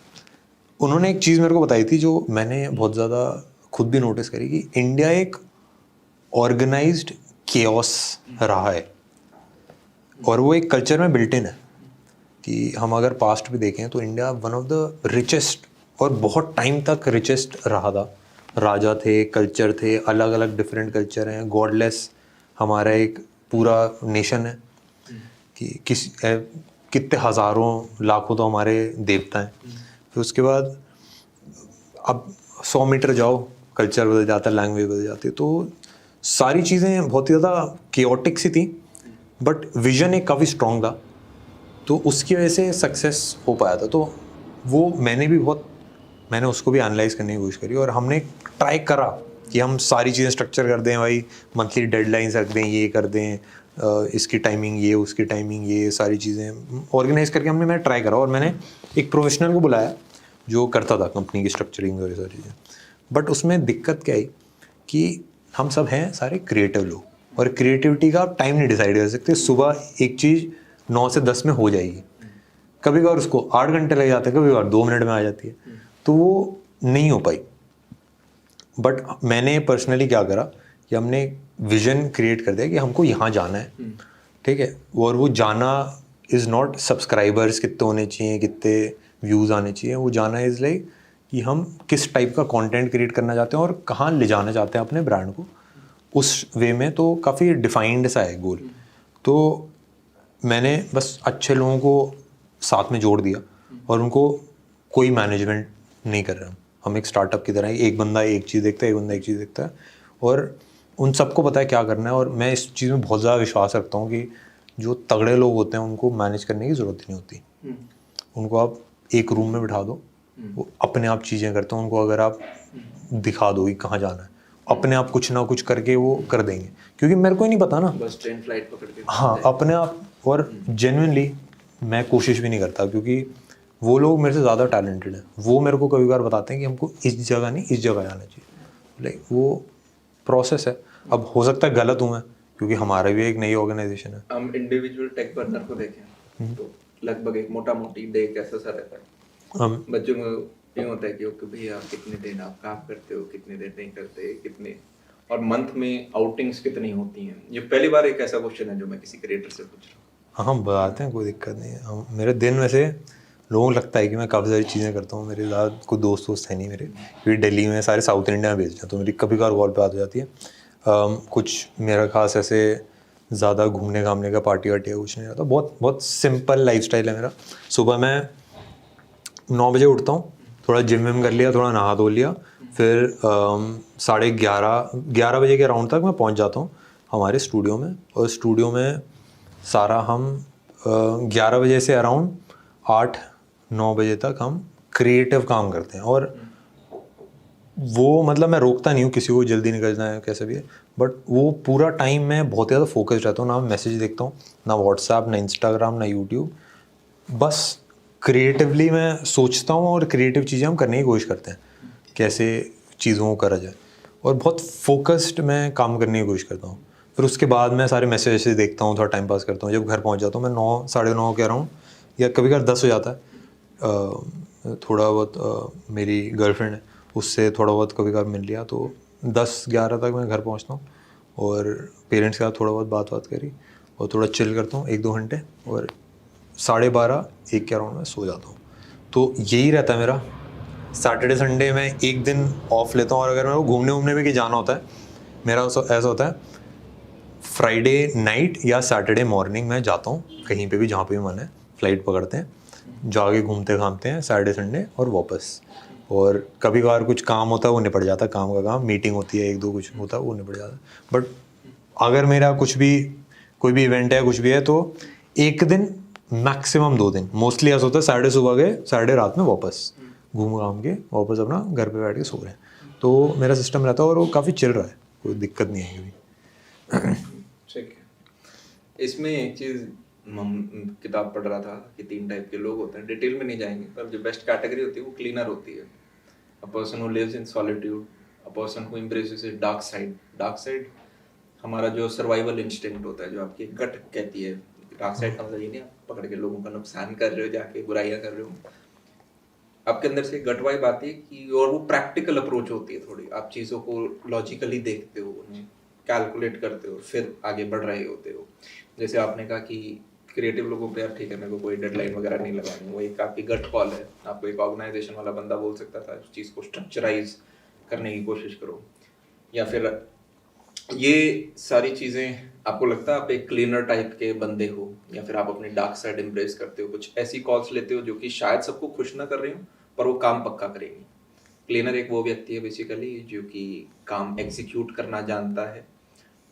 उन्होंने एक चीज़ मेरे को बताई थी जो मैंने बहुत ज़्यादा खुद भी नोटिस करी कि इंडिया एक ऑर्गेनाइज्ड केओस रहा है और वो एक कल्चर में बिल्ट इन है कि हम अगर पास्ट भी देखें तो India one of the richest और बहुत टाइम तक रिचेस्ट रहा था। राजा थे, कल्चर थे, अलग अलग डिफरेंट कल्चर हैं, गॉडलेस हमारा एक पूरा नेशन है कि कितने हज़ारों लाखों तो हमारे देवता हैं। फिर उसके बाद अब 100 मीटर जाओ, कल्चर बदल जाता है, लैंग्वेज बदल जाती है, तो सारी चीज़ें बहुत ही ज़्यादा केओटिक सी थी, बट विजन एक काफ़ी स्ट्रॉन्ग था, तो उसकी वजह से सक्सेस हो पाया था। तो वो मैंने उसको भी एनालाइज करने की कोशिश करी, और हमने ट्राई करा कि हम सारी चीज़ें स्ट्रक्चर कर दें भाई, मंथली डेडलाइंस रख दें, ये कर दें, इसकी टाइमिंग ये, उसकी टाइमिंग ये, सारी चीज़ें ऑर्गेनाइज करके मैंने ट्राई करा, और मैंने एक प्रोफेशनल को बुलाया जो करता था कंपनी की स्ट्रक्चरिंग और ये सारी चीज़ें। बट उसमें दिक्कत क्या आई कि हम सब हैं सारे क्रिएटिव लोग, और क्रिएटिविटी का आप टाइम नहीं डिसाइड कर सकते। सुबह एक चीज़ 9 से 10 में हो जाएगी, कभी कभार उसको 8 घंटे लग जाते हैं, कभी कभार 2 मिनट में आ जाती है, तो वो नहीं हो पाई। बट मैंने पर्सनली क्या करा कि हमने विजन क्रिएट कर दिया कि हमको यहाँ जाना है, ठीक है, और वो जाना इज़ नॉट सब्सक्राइबर्स कितने होने चाहिए, कितने व्यूज़ आने चाहिए, वो जाना इज़ लाइक कि हम किस टाइप का कंटेंट क्रिएट करना चाहते हैं और कहाँ ले जाना चाहते हैं अपने ब्रांड को, उस वे में। तो काफ़ी डिफाइंड सा है गोल। तो मैंने बस अच्छे लोगों को साथ में जोड़ दिया, और उनको कोई मैनेजमेंट नहीं कर रहे हम एक स्टार्टअप की तरह, एक बंदा एक चीज़ देखता है, एक बंदा एक चीज़ देखता है, और उन सबको पता है क्या करना है। और मैं इस चीज़ में बहुत ज़्यादा विश्वास रखता हूँ कि जो तगड़े लोग होते हैं उनको मैनेज करने की ज़रूरत ही नहीं होती। उनको आप एक रूम में बिठा दो, वो अपने आप चीज़ें करते हैं। उनको अगर आप दिखा दो कि कहाँ जाना है, अपने आप कुछ ना कुछ करके वो कर देंगे, क्योंकि मेरे को ही नहीं पता ना, बस ट्रेन फ्लाइट पकड़ के हाँ अपने आप। और जेन्युइनली मैं कोशिश भी नहीं करता, क्योंकि वो लोग मेरे से ज़्यादा टैलेंटेड हैं। वो मेरे को कभी बार बताते हैं कि हमको इस जगह नहीं, इस जगह जाना चाहिए। लाइक वो प्रोसेस है। अब हो सकता है गलत हूँ मैं, क्योंकि हमारा भी एक नई ऑर्गेनाइजेशन है। हम इंडिविजुअल टेक बर्नर को देखें तो लगभग एक मोटा मोटी डे कैसा सा रहता है। हम बच्चों में ये होता है कि ओके भैया कितने दिन आप काम करते हो, कितने दिन नहीं करते, कितने, और मंथ में आउटिंग्स कितनी होती हैं। ये पहली बार एक ऐसा क्वेश्चन है जो मैं किसी क्रिएटर से पूछ रहा हूँ। हम बताते हैं, कोई दिक्कत नहीं है। हम मेरे दिन वैसे लोगों को लगता है कि मैं काफ़ी सारी चीज़ें करता हूँ। मेरे ज़्यादा कोई दोस्त है नहीं मेरे, क्योंकि दिल्ली में सारे साउथ इंडिया में भेजते हैं, तो मेरी कभी कभार कॉल पे आ जाती है। कुछ मेरा खास ऐसे ज़्यादा घूमने घामने का पार्टी वार्टी है कुछ नहीं रहता। बहुत बहुत सिंपल लाइफस्टाइल है मेरा। सुबह मैं 9 बजे उठता हूँ, थोड़ा जिम विम कर लिया, थोड़ा नहा धो लिया, फिर 11:30 बजे के अराउंड तक मैं पहुँच जाता हूँ हमारे स्टूडियो में। और स्टूडियो में सारा हम 11 बजे से अराउंड 8-9 बजे तक हम क्रिएटिव काम करते हैं। और वो मतलब मैं रोकता नहीं हूँ किसी को, जल्दी निकलना है कैसे भी है, बट वो पूरा टाइम मैं बहुत ज़्यादा फोकस्ड रहता हूँ। ना मैसेज देखता हूँ, ना व्हाट्सएप, ना इंस्टाग्राम, ना यूट्यूब। बस क्रिएटिवली मैं सोचता हूँ, और क्रिएटिव चीज़ें हम करने की कोशिश करते हैं, कैसे चीज़ों को करा जाए। और बहुत फोकस्ड मैं काम करने की कोशिश करता हूँ। फिर उसके बाद मैं सारे मैसेज देखता हूँ, थोड़ा टाइम पास करता हूँ। जब घर पहुँच जाता हूँ मैं 9, 9:30 कह रहा हूँ, या कभी कभी 10 हो जाता है। थोड़ा बहुत मेरी गर्लफ्रेंड है, उससे थोड़ा बहुत कभी कभार मिल लिया, तो 10-11 तक मैं घर पहुँचता हूँ। और पेरेंट्स के साथ थोड़ा बहुत बात करी, और थोड़ा चिल करता हूँ 1-2 घंटे, और 12:30-1 के अराउंड में सो जाता हूँ। तो यही रहता है मेरा। सैटरडे संडे में एक दिन ऑफ लेता हूँ, और अगर मेरे को घूमने वूमने भी कहीं जाना होता है, मेरा ऐसा होता है फ्राइडे नाइट या सैटरडे मॉर्निंग में जाता हूँ कहीं पे भी, जहाँ पे भी मन है, फ्लाइट पकड़ते हैं, जाके घूमते घामते हैं सैटरडे संडे और वापस। और कभी कभार कुछ काम होता है वो निपट जाता है, काम का काम, मीटिंग होती है 1-2 कुछ होता है वो निपट जाता है। बट अगर मेरा कुछ भी कोई भी इवेंट है, कुछ भी है, तो एक दिन मैक्सिमम 2 दिन, मोस्टली ऐसा होता है सैटरडे सुबह गए, सैटरडे रात में वापस घूम घाम के वापस अपना घर पे बैठ के सो रहे हैं। तो मेरा सिस्टम रहता है, और वो काफ़ी चिल रहा है, कोई दिक्कत नहीं है कभी। ठीक है। इसमें एक चीज़ किताब पढ़ रहा था कि 3 टाइप के लोग होते हैं, डिटेल में नहीं जाएंगे, पर जो बेस्ट कैटेगरी होती है वो क्लीनर होती है। A person who lives in solitude, a person who embraces his dark side. Dark side हमारा जो सर्वाइवल इंस्टिंक्ट होता है, जो आपकी गट कहती है। डार्क साइड का मतलब ये नहीं आप पकड़ के लोगों का नुकसान कर रहे हो, जाके बुराइयां कर रहे हो। आपके अंदर से गट वाइब आती है कि, और वो प्रैक्टिकल अप्रोच होती है थोड़ी। आप चीज़ों को लॉजिकली देखते हो, उन्हें कैलकुलेट करते हो, फिर आगे बढ़ रहे होते हो। जैसे आपने कहा कि क्रिएटिव लोगों पे, आप ठीक है, मेरे को कोई डेडलाइन वगैरह नहीं लगानी, वो एक आपकी गट कॉल है। आपको एक ऑर्गेनाइजेशन वाला बंदा बोल सकता था उस चीज़ को स्ट्रक्चराइज करने की कोशिश करो, या फिर ये सारी चीज़ें। आपको लगता है आप एक क्लीनर टाइप के बंदे हो, या फिर आप अपनी डार्क साइड एम्ब्रेस करते हो? कुछ ऐसी कॉल्स लेते हो जो कि शायद सबको खुश ना कर रही हो, पर वो काम पक्का करेंगी? क्लीनर एक वो व्यक्ति है बेसिकली जो कि काम एग्जीक्यूट करना जानता है।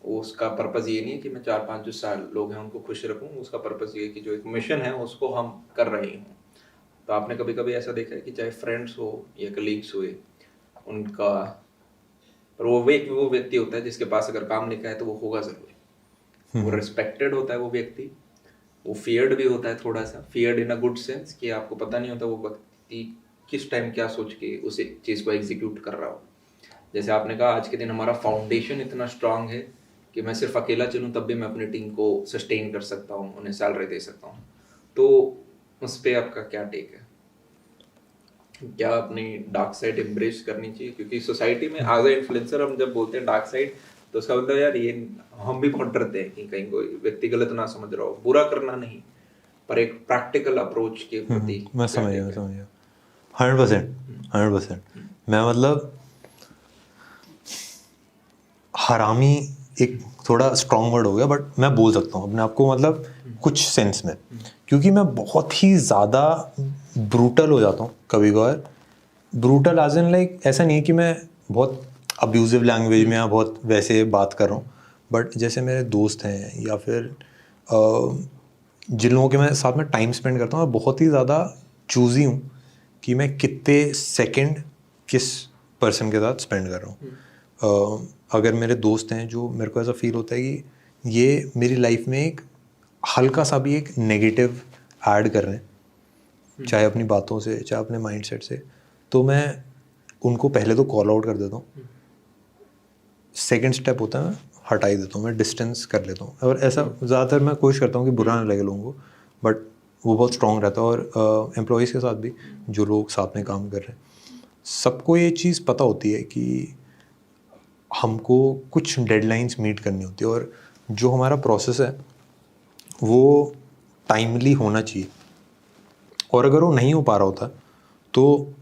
उसका पर्पज़ ये नहीं है कि मैं 4-5 जो साल लोग हैं उनको खुश रखूं, उसका पर्पज़ ये है कि जो एक मिशन है उसको हम कर रहे हैं। तो आपने कभी कभी ऐसा देखा है कि चाहे फ्रेंड्स हो या कलीग्स हुए उनका, पर वो व्यक्ति होता है जिसके पास अगर काम लिखा है तो वो होगा ज़रूर। वो रिस्पेक्टेड होता है वो व्यक्ति, वो फियर्ड भी होता है, थोड़ा सा feared in a good sense कि आपको पता नहीं होता वो व्यक्ति किस टाइम क्या सोच के उस चीज़ को एग्जीक्यूट कर रहा हो। जैसे आपने कहा आज के दिन हमारा फाउंडेशन इतना स्ट्रांग है कि मैं सिर्फ अकेला चलूँ तब भी मैं अपनी टीम को सस्टेन कर सकता हूँ, उन्हें सैलरी दे सकता हूँ। तो उस पर आपका क्या टेक है? क्या अपनी डार्क साइड एम्ब्रेस करनी चाहिए? क्योंकि सोसाइटी में एज ए इन्फ्लुएंसर हम जब बोलते हैं डार्क साइड तो उसका मतलब यार ये हम भी बहुत डरते हैं कि कहीं कोई व्यक्ति गलत ना समझ रहा हो। बुरा करना नहीं, पर एक प्रैक्टिकल अप्रोच के प्रति। मैं समझ गया 100%। मैं मतलब हरामी एक थोड़ा स्ट्रॉन्ग वर्ड हो गया, बट मैं बोल सकता हूँ अपने आप को मतलब कुछ सेंस में, क्योंकि मैं बहुत ही ज़्यादा ब्रूटल हो जाता हूँ कभी कभार। ब्रूटल एज इन लाइक ऐसा नहीं है कि मैं बहुत अब्यूजिव लैंग्वेज में या बहुत वैसे बात कर रहा हूँ, बट जैसे मेरे दोस्त हैं या फिर जिन लोगों के मैं साथ में टाइम स्पेंड करता हूँ, मैं बहुत ही ज़्यादा चूज़ी हूँ कि मैं कितने सेकंड किस पर्सन के साथ स्पेंड कर रहा हूँ। अगर मेरे दोस्त हैं जो मेरे को ऐसा फील होता है कि ये मेरी लाइफ में एक हल्का सा भी एक नेगेटिव ऐड कर रहे हैं, चाहे अपनी बातों से चाहे अपने माइंडसेट से, तो मैं उनको पहले तो कॉल आउट कर देता हूँ। सेकंड स्टेप होता है मैं हटा ही देता हूँ, मैं डिस्टेंस कर लेता हूँ। और ऐसा ज़्यादातर मैं कोशिश करता हूँ कि बुरा ना लगे लोगों को, बट वो बहुत स्ट्रॉन्ग रहता है। और एम्प्लॉयज़ के साथ भी जो लोग साथ में काम कर रहे हैं, सबको ये चीज़ पता होती है कि हमको कुछ डेडलाइंस मीट करनी होती है और जो हमारा प्रोसेस है वो टाइमली होना चाहिए। और अगर वो नहीं हो पा रहा होता तो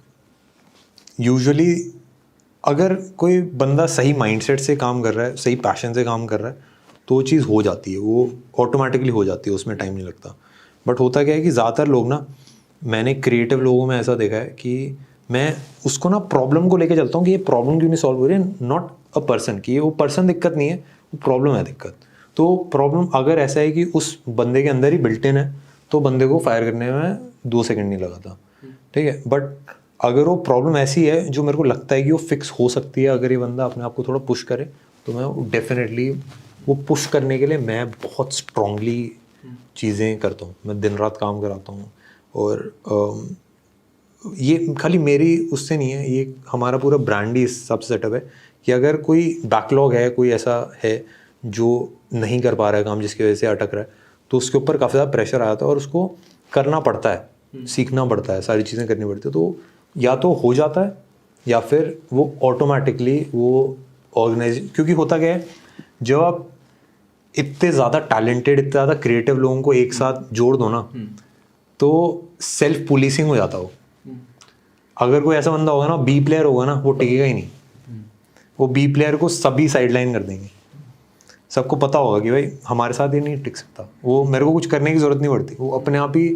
यूजुअली अगर कोई बंदा सही माइंडसेट से काम कर रहा है, सही पैशन से काम कर रहा है, तो वो चीज़ हो जाती है, वो ऑटोमेटिकली हो जाती है, उसमें टाइम नहीं लगता। बट होता क्या है कि ज़्यादातर लोग ना, मैंने क्रिएटिव लोगों में ऐसा देखा है कि मैं उसको ना प्रॉब्लम को लेके चलता हूँ कि ये प्रॉब्लम क्यों नहीं सॉल्व हो रही है, नॉट अ पर्सन, कि वो पर्सन दिक्कत नहीं है, वो प्रॉब्लम है दिक्कत। तो प्रॉब्लम अगर ऐसा है कि उस बंदे के अंदर ही बिल्ट इन है तो बंदे को फायर करने में 2 सेकंड नहीं लगा था, ठीक है। बट अगर वो प्रॉब्लम ऐसी है जो मेरे को लगता है कि वो फिक्स हो सकती है, अगर ये बंदा अपने आप को थोड़ा पुश करे, तो मैं डेफिनेटली वो पुश करने के लिए मैं बहुत स्ट्रांगली चीज़ें करता हूँ। मैं दिन रात काम कराता हूँ। और ये खाली मेरी उससे नहीं है, ये हमारा पूरा ब्रांड ही इस सब सेटअप है कि अगर कोई बैकलॉग है, कोई ऐसा है जो नहीं कर पा रहा है काम, जिसकी वजह से अटक रहा है, तो उसके ऊपर काफ़ी ज़्यादा प्रेशर आया था और उसको करना पड़ता है, सीखना पड़ता है, सारी चीज़ें करनी पड़ती है। तो या तो हो जाता है या फिर वो ऑटोमेटिकली वो ऑर्गेनाइज, क्योंकि होता क्या है, जब आप इतने ज़्यादा टैलेंटेड, इतने ज़्यादा क्रिएटिव लोगों को एक साथ जोड़ दो ना, तो सेल्फ पुलिसिंग हो जाता हो। अगर कोई ऐसा बंदा होगा ना, बी प्लेयर होगा ना, वो टिकेगा ही नहीं। वो बी प्लेयर को सभी साइडलाइन कर देंगे। सबको पता होगा कि भाई हमारे साथ ये नहीं टिक सकता, वो मेरे को कुछ करने की ज़रूरत नहीं पड़ती, वो अपने आप ही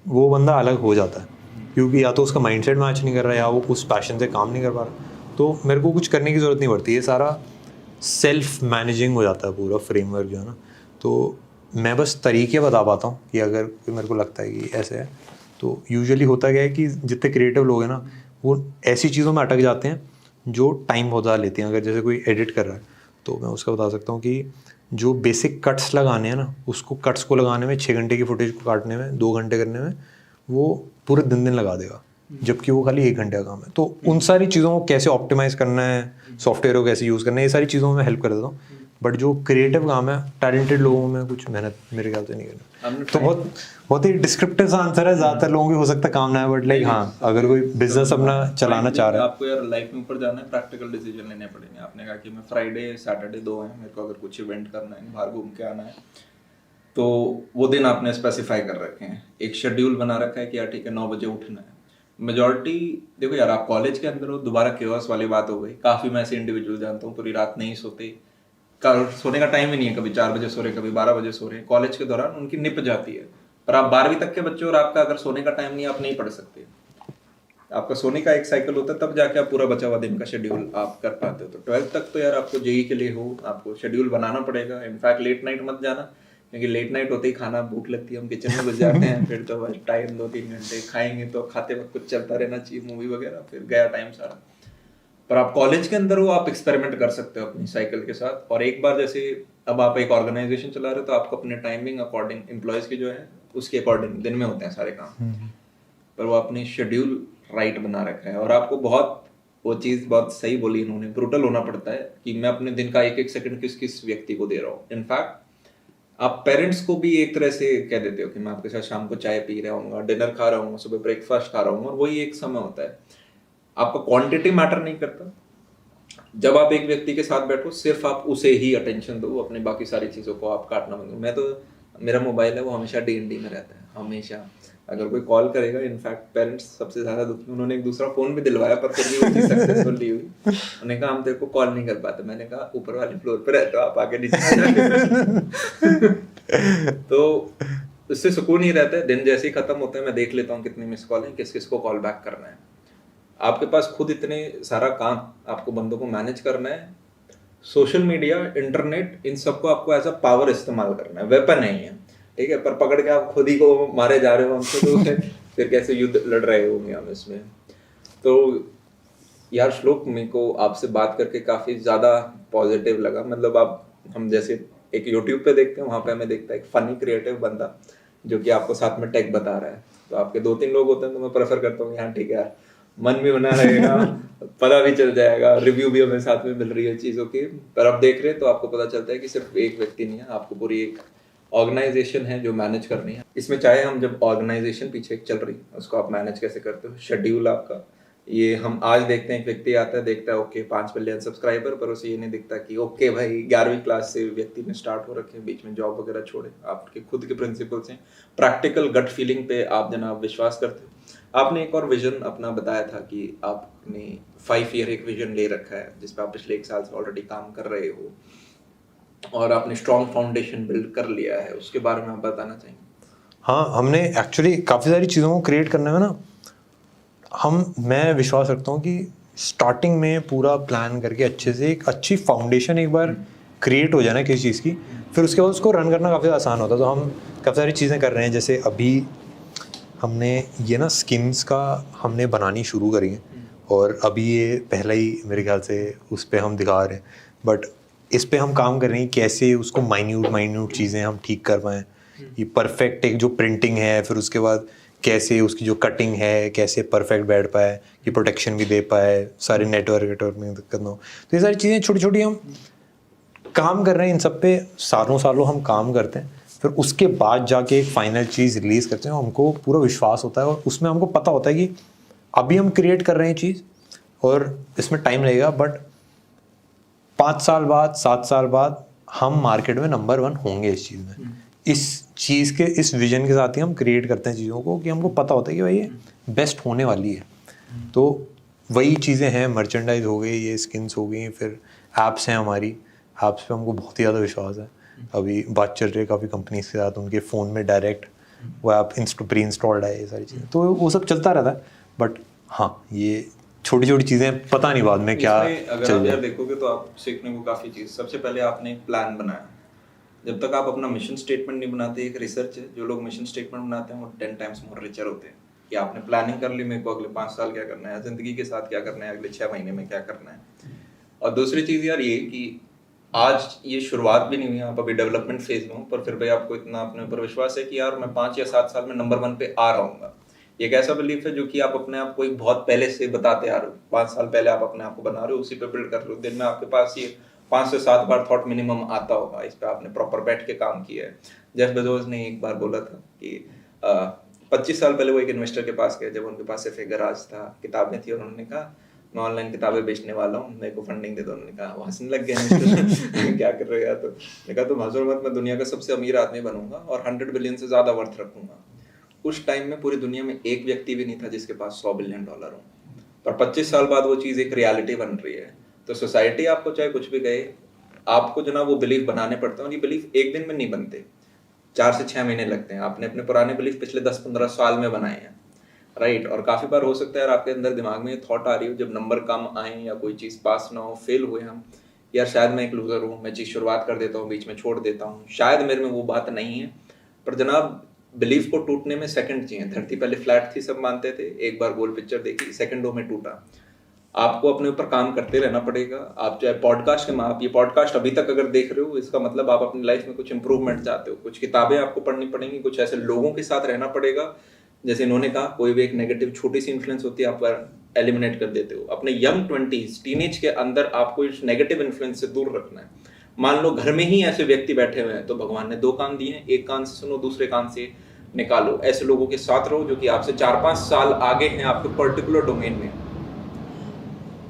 वो बंदा अलग हो जाता है, क्योंकि या तो उसका माइंडसेट मैच नहीं कर रहा है या वो उस पैशन से काम नहीं कर पा रहा। तो मेरे को कुछ करने की ज़रूरत नहीं पड़ती, ये सारा सेल्फ मैनेजिंग हो जाता है पूरा फ्रेमवर्क जो है ना। तो मैं बस तरीके बता पाता हूँ कि अगर मेरे को लगता है कि ऐसे है, तो यूजुअली होता क्या है कि जितने क्रिएटिव लोग हैं ना, वो ऐसी चीज़ों में अटक जाते हैं जो टाइम बहुत ज़्यादा लेती हैं। अगर जैसे कोई एडिट कर रहा है तो मैं उसका बता सकता हूँ कि जो बेसिक कट्स लगाने हैं ना, उसको कट्स को लगाने में 6 घंटे की फुटेज को काटने में 2 घंटे करने में वो पूरे दिन लगा देगा, जबकि वो खाली 1 घंटे का काम है। तो उन सारी चीज़ों को कैसे ऑप्टिमाइज़ करना है, सॉफ्टवेयर को कैसे यूज़ करना है, ये सारी चीज़ों में हेल्प कर देता हूँ। बट जो क्रिएटिव काम है, टैलेंटेड लोगों में कुछ मेहनत मेरे ख्याल से नहीं करना। तो बहुत ही डिस्क्रिप्टिव सा आंसर है, ज़्यादातर लोगों की हो सकता है काम ना है, बट लाइक हाँ, अगर कोई बिजनेस अपना चलाना चाह रहा है, आपको यार लाइफ में ऊपर जाना है, प्रैक्टिकल डिसीजन लेने पड़ेंगे। आपने कहा कि मैं फ्राइडे सैटरडे 2 हैं, मेरे को अगर कुछ इवेंट करना है, बाहर घूम के आना है, तो वो दिन आपने स्पेसिफाई कर रखे हैं, एक शेड्यूल बना रखा है कि यार ठीक है 9 बजे उठना है। मेजॉरिटी देखो यार, आप कॉलेज के अंदर हो, दोबारा केओस वाली बात हो गई। काफ़ी मैं ऐसे इंडिविजुअल जानता हूँ पूरी रात नहीं सोते, सोने का टाइम ही नहीं है, कभी 4 बजे सो रहे, कभी 12 बजे सो रहे। कॉलेज के दौरान उनकी निप जाती है, पर आप 12वीं तक के बच्चे और आपका अगर सोने का टाइम नहीं, आप नहीं पढ़ सकते। आपका सोने का एक साइकिल होता है, तब जाके आप पूरा बचा हुआ दिन का शेड्यूल आप कर पाते हो। तो 12th तक तो यार आपको जेई के लिए हो, आपको शेड्यूल बनाना पड़ेगा। इनफैक्ट लेट नाइट मत जाना, क्योंकि लेट नाइट होते ही खाना भूख लगती है, हम किचन में घुस जाते हैं, फिर तो बस टाइम 2-3 घंटे खाएंगे, तो खाते वक्त कुछ चलता रहना चाहिए, मूवी वगैरह, फिर गया टाइम सारा। पर आप कॉलेज के अंदर हो, आप एक्सपेरिमेंट कर सकते हो अपनी साइकिल के साथ। और एक बार जैसे अब आप एक ऑर्गेनाइजेशन चला रहे हो, तो आपको अपने टाइमिंग अकॉर्डिंग एम्प्लॉयज की जो है उसके अकॉर्डिंग दिन में होते हैं सारे काम, पर वो अपनी शेड्यूल राइट बना रखा है। और आपको बहुत वो चीज़ बहुत सही बोली इन्होंने, ब्रूटल होना पड़ता है कि मैं अपने दिन का एक एक सेकंड किस किस व्यक्ति को दे रहा हूँ। इनफैक्ट आप पेरेंट्स को भी एक तरह से कह देते हो कि मैं आपके साथ शाम को चाय पी रहा हूँ, डिनर खा रहा हूँ, सुबह ब्रेकफास्ट खा रहा हूँ, और वही एक समय होता है। आपका क्वांटिटी मैटर नहीं करता। जब आप एक व्यक्ति के साथ बैठो, सिर्फ आप उसे ही अटेंशन दो, अपने बाकी सारी चीज़ों को आप काटना बंद करो। मैं तो, मेरा मोबाइल है वो हमेशा D&D में रहता है, हमेशा। अगर कोई कॉल करेगा, इनफैक्ट पेरेंट्स सबसे ज़्यादा दुखी, उन्होंने एक दूसरा फ़ोन भी दिलवाया, पर फिर भी वो चीज़ सक्सेसफुल नहीं हुई। उन्होंने कहा हम तेरे को कॉल नहीं कर पाते। मैंने कहा ऊपर वाले फ्लोर पे रहते हो आप, आगे नीचे आ जाओ। तो इससे सुकून ही रहता है। दिन जैसे ही खत्म होता है, मैं देख लेता हूँ कितनी मिस कॉल है, किस किस को कॉल बैक करना है। आपके पास खुद इतने सारा काम, आपको बंदों को मैनेज करना है। सोशल मीडिया, इंटरनेट, इन सबको आपको एज अ पावर इस्तेमाल करना है, वेपन नहीं है, ठीक है। पर पकड़ के आप खुद ही को मारे जा रहे हो हमसे, तो फिर कैसे युद्ध लड़ रहे होंगे हम इसमें। तो यार श्लोक, मेरे को आपसे बात करके काफ़ी ज़्यादा पॉजिटिव लगा। मतलब आप, हम जैसे एक यूट्यूब पे देखते हैं, वहाँ पे हमें देखता है एक फनी क्रिएटिव बंदा जो कि आपको साथ में टेक बता रहा है। तो आपके 2-3 लोग होते हैं, तो मैं प्रेफर करता हूँ यहाँ ठीक है यार, मन भी बना रहेगा, पता भी चल जाएगा, रिव्यू भी हमें साथ में मिल रही है चीज़ों की। पर अब देख रहे हैं तो आपको पता चलता है कि सिर्फ एक व्यक्ति नहीं है, आपको पूरी एक ऑर्गेनाइजेशन है जो मैनेज करनी है। इसमें चाहे हम, जब ऑर्गेनाइजेशन पीछे चल रही है, उसको आप मैनेज कैसे करते हो, शेड्यूल आपका, ये हम आज देखते हैं। एक व्यक्ति आता है, देखता है ओके 5 मिलियन सब्सक्राइबर, पर उसे ये नहीं दिखता कि ओके भाई 11वीं क्लास से व्यक्ति ने स्टार्ट हो रखे हैं, बीच में जॉब वगैरह छोड़े, आपके खुद के प्रिंसिपल्स हैं, प्रैक्टिकल गट फीलिंग पे आप जनाब विश्वास करते हो। आपने एक और विजन अपना बताया था कि आपने 5 ईयर एक विजन ले रखा है, जिस पे आप पिछले 1 साल से ऑलरेडी काम कर रहे हो, और आपने स्ट्रॉन्ग फाउंडेशन बिल्ड कर लिया है, उसके बारे में आप बताना चाहेंगे? हाँ, हमने एक्चुअली काफ़ी सारी चीज़ों को क्रिएट करने में ना, मैं विश्वास रखता हूँ कि स्टार्टिंग में पूरा प्लान करके अच्छे से एक अच्छी फाउंडेशन एक बार क्रिएट हो जाए ना किसी चीज़ की, फिर उसके बाद उसको रन करना काफ़ी आसान होता है। तो हम काफ़ी सारी चीज़ें कर रहे हैं। जैसे अभी हमने ये ना स्किन्स का हमने बनानी शुरू करी है, और अभी ये पहला ही मेरे ख्याल से उस पर हम दिखा रहे हैं। बट इस पे हम काम कर रहे हैं कैसे उसको माइन्यूट चीज़ें हम ठीक कर पाएँ। ये परफेक्ट एक जो प्रिंटिंग है, फिर उसके बाद कैसे उसकी जो कटिंग है कैसे परफेक्ट बैठ पाए, कि प्रोटेक्शन भी दे पाए, सारे नेटवर्क में दिक्कत ना हो। तो ये सारी चीज़ें छोटी छोटी हम काम कर रहे हैं, इन सब पे सालों हम काम करते हैं। फिर उसके बाद जाके एक फाइनल चीज़ रिलीज़ करते हैं, हमको पूरा विश्वास होता है, और उसमें हमको पता होता है कि अभी हम क्रिएट कर रहे हैं चीज़, और इसमें टाइम लगेगा, बट 5 साल बाद 7 साल बाद हम मार्केट में नंबर 1 होंगे इस चीज़ में। इस चीज़ के, इस विजन के साथ ही हम क्रिएट करते हैं चीज़ों को, कि हमको पता होता है कि भाई ये बेस्ट होने वाली है। तो वही चीज़ें हैं, मर्चेंडाइज हो गई, ये स्किन्स हो गई, फिर ऐप्स हैं हमारी, ऐप्स पे हमको बहुत ही ज़्यादा विश्वास है। अभी बात चल रही है काफ़ी कंपनीज के साथ, उनके फ़ोन में डायरेक्ट वो ऐप प्री इंस्टॉल्ड है, ये सारी चीज़ें, तो वो सब चलता रहता है। बट हाँ, ये छोटी छोटी चीज़ें पता नहीं बाद में क्या अगर आप यार देखोगे तो आप सीखने को काफ़ी चीज़। सबसे पहले आपने एक प्लान बनाया। जब तक आप अपना मिशन स्टेटमेंट नहीं बनाते, एक रिसर्च है, जो लोग मिशन स्टेटमेंट बनाते हैं वो 10 टाइम्स मोर रिचर होते हैं। कि आपने प्लानिंग कर ली, मेरे को अगले 5 साल क्या करना है, ज़िंदगी के साथ क्या करना है, अगले 6 महीने में क्या करना है। और दूसरी चीज़ यार ये कि आज ये शुरुआत भी नहीं हुई, आप अभी डेवलपमेंट फेज में हो, पर फिर भाई आपको इतना अपने ऊपर विश्वास है कि यार मैं 5 या 7 साल में नंबर 1 पे आ रहूँगा। एक ऐसा बिलीफ है जो कि आप अपने आप को एक बहुत पहले से बताते आ रहे हो। 5 साल पहले आप अपने आप को बना रहे हो, उसी पे बिल्ड कर रहे हो। दिन में आपके पास ये 5 से 7 बार थॉट मिनिमम आता होगा, इस पे आपने प्रॉपर बैठ के काम किया है। जेफ बेजोस ने एक बार बोला था कि 25 साल पहले वो एक इन्वेस्टर के पास गए, जब उनके पास सिर्फ एक गराज था, किताबें थी, और उन्होंने कहा मैं ऑनलाइन किताबें बेचने वाला हूँ, मेरे को फंडिंग दे दो। उन्होंने कहा, वो हंसने लग गए क्या कर रहे हो यार। तो मैंने कहा तुम हंसो मत, मैं दुनिया का सबसे अमीर आदमी बनूंगा और 100 बिलियन से ज़्यादा वर्थ रखूंगा। उस टाइम में पूरी दुनिया में एक व्यक्ति भी नहीं था जिसके पास $100 बिलियन हो, पर 25 साल बाद वो चीज़ एक रियलिटी बन रही है। तो सोसाइटी आपको चाहे कुछ भी कहे, आपको जो ना वो बिलीफ बनाने पड़ते हैं, और ये बिलीफ एक दिन में नहीं बनते, 4 से 6 महीने लगते हैं। आपने अपने पुराने बिलीफ पिछले 10-15 साल में बनाए हैं। राइट और काफी बार हो सकता है यार आपके अंदर दिमाग में थॉट आ रही हो जब नंबर कम आए या कोई चीज पास ना हो, फेल हुए हम, यार शायद मैं एक लूजर हूँ, मैं चीज शुरुआत कर देता हूँ बीच में छोड़ देता हूँ, शायद मेरे में वो बात नहीं है। पर जनाब बिलीफ को टूटने में सेकंड चाहिए। धरती पहले फ्लैट थी, सब मानते थे, एक बार गोल पिक्चर देखी, सेकंडों में टूटा। आपको अपने ऊपर काम करते रहना पड़ेगा। आप चाहे पॉडकास्ट के आप ये पॉडकास्ट अभी तक अगर देख रहे हो, इसका मतलब आप अपनी लाइफ में कुछ इंप्रूवमेंट चाहते हो, कुछ किताबें आपको पढ़नी पड़ेंगी, कुछ ऐसे लोगों के साथ रहना पड़ेगा। जैसे इन्होंने कहा, कोई भी एक नेगेटिव छोटी सी इन्फ्लुएंस होती है, आप पर एलिमिनेट कर देते हो। अपने यंग 20s टीनेज के अंदर आपको इस नेगेटिव इन्फ्लुएंस से दूर रखना है। मान लो घर में ही ऐसे व्यक्ति बैठे हुए हैं, तो भगवान ने 2 कान दिए हैं, एक कान से सुनो, दूसरे कान से निकालो। ऐसे लोगों के साथ रहो जो कि आपसे 4-5 साल आगे हैं आपके पर्टिकुलर डोमेन में।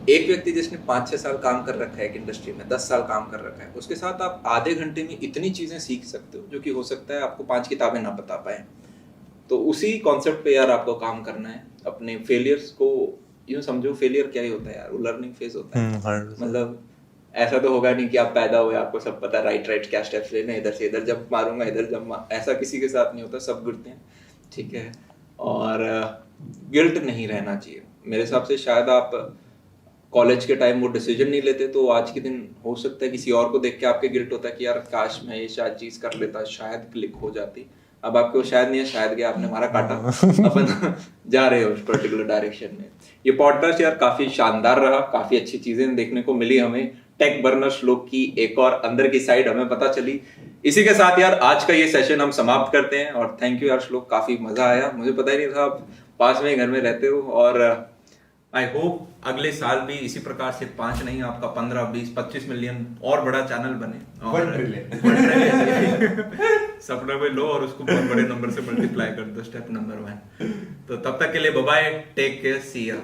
एक व्यक्ति जिसने 5-6 साल काम कर रखा है एक इंडस्ट्री में, 10 साल काम कर रखा है, उसके साथ आप आधे घंटे में इतनी चीजें सीख सकते हो जो कि हो सकता है आपको 5 किताबें ना बता पाए। तो उसी कॉन्सेप्ट पे यार आपको काम करना है। अपने फेलियर्स को यूं समझो, फेलियर क्या ही होता है यार, वो लर्निंग फेज होता है। 100%। मतलब ऐसा तो होगा नहीं कि आप पैदा हुए आपको सब पता, राइट क्या स्टेप्स लेने, इधर से इधर जंप मारूंगा, इधर जंप, ऐसा किसी के साथ नहीं होता, सब गिरते हैं, ठीक है। और गिल्ट नहीं रहना चाहिए मेरे हिसाब से। शायद आप कॉलेज के टाइम वो डिसीजन नहीं लेते तो आज के दिन हो सकता है किसी और को देख के आपके गिल्ट होता है कि यार काश मैं ये शायद चीज कर लेता, शायद क्लिक हो जाती। अब आपके वो शायद नहीं है, शायद गया, आपने हमारा काटा, अपन जा रहे हो उस पर्टिकुलर डायरेक्शन में। ये पॉडकास्ट यार काफी शानदार रहा, काफी अच्छी चीजें देखने को मिली हमें। टेक बर्नर श्लोक की एक और अंदर की साइड हमें पता चली। इसी के साथ यार आज का ये सेशन हम समाप्त करते हैं। और थैंक यू यार श्लोक, काफी मजा आया, मुझे पता ही नहीं था आप पास में घर में रहते हो। और आई होप अगले साल भी इसी प्रकार से 5 नहीं, आपका 15, 20, 25 मिलियन और बड़ा चैनल बने और 1 ट्रिलियन सपना में लो और उसको बहुत बड़े नंबर से मल्टीप्लाई कर दो, स्टेप नंबर 1। तो तब तक के लिए बाय बाय, टेक केयर, सी या।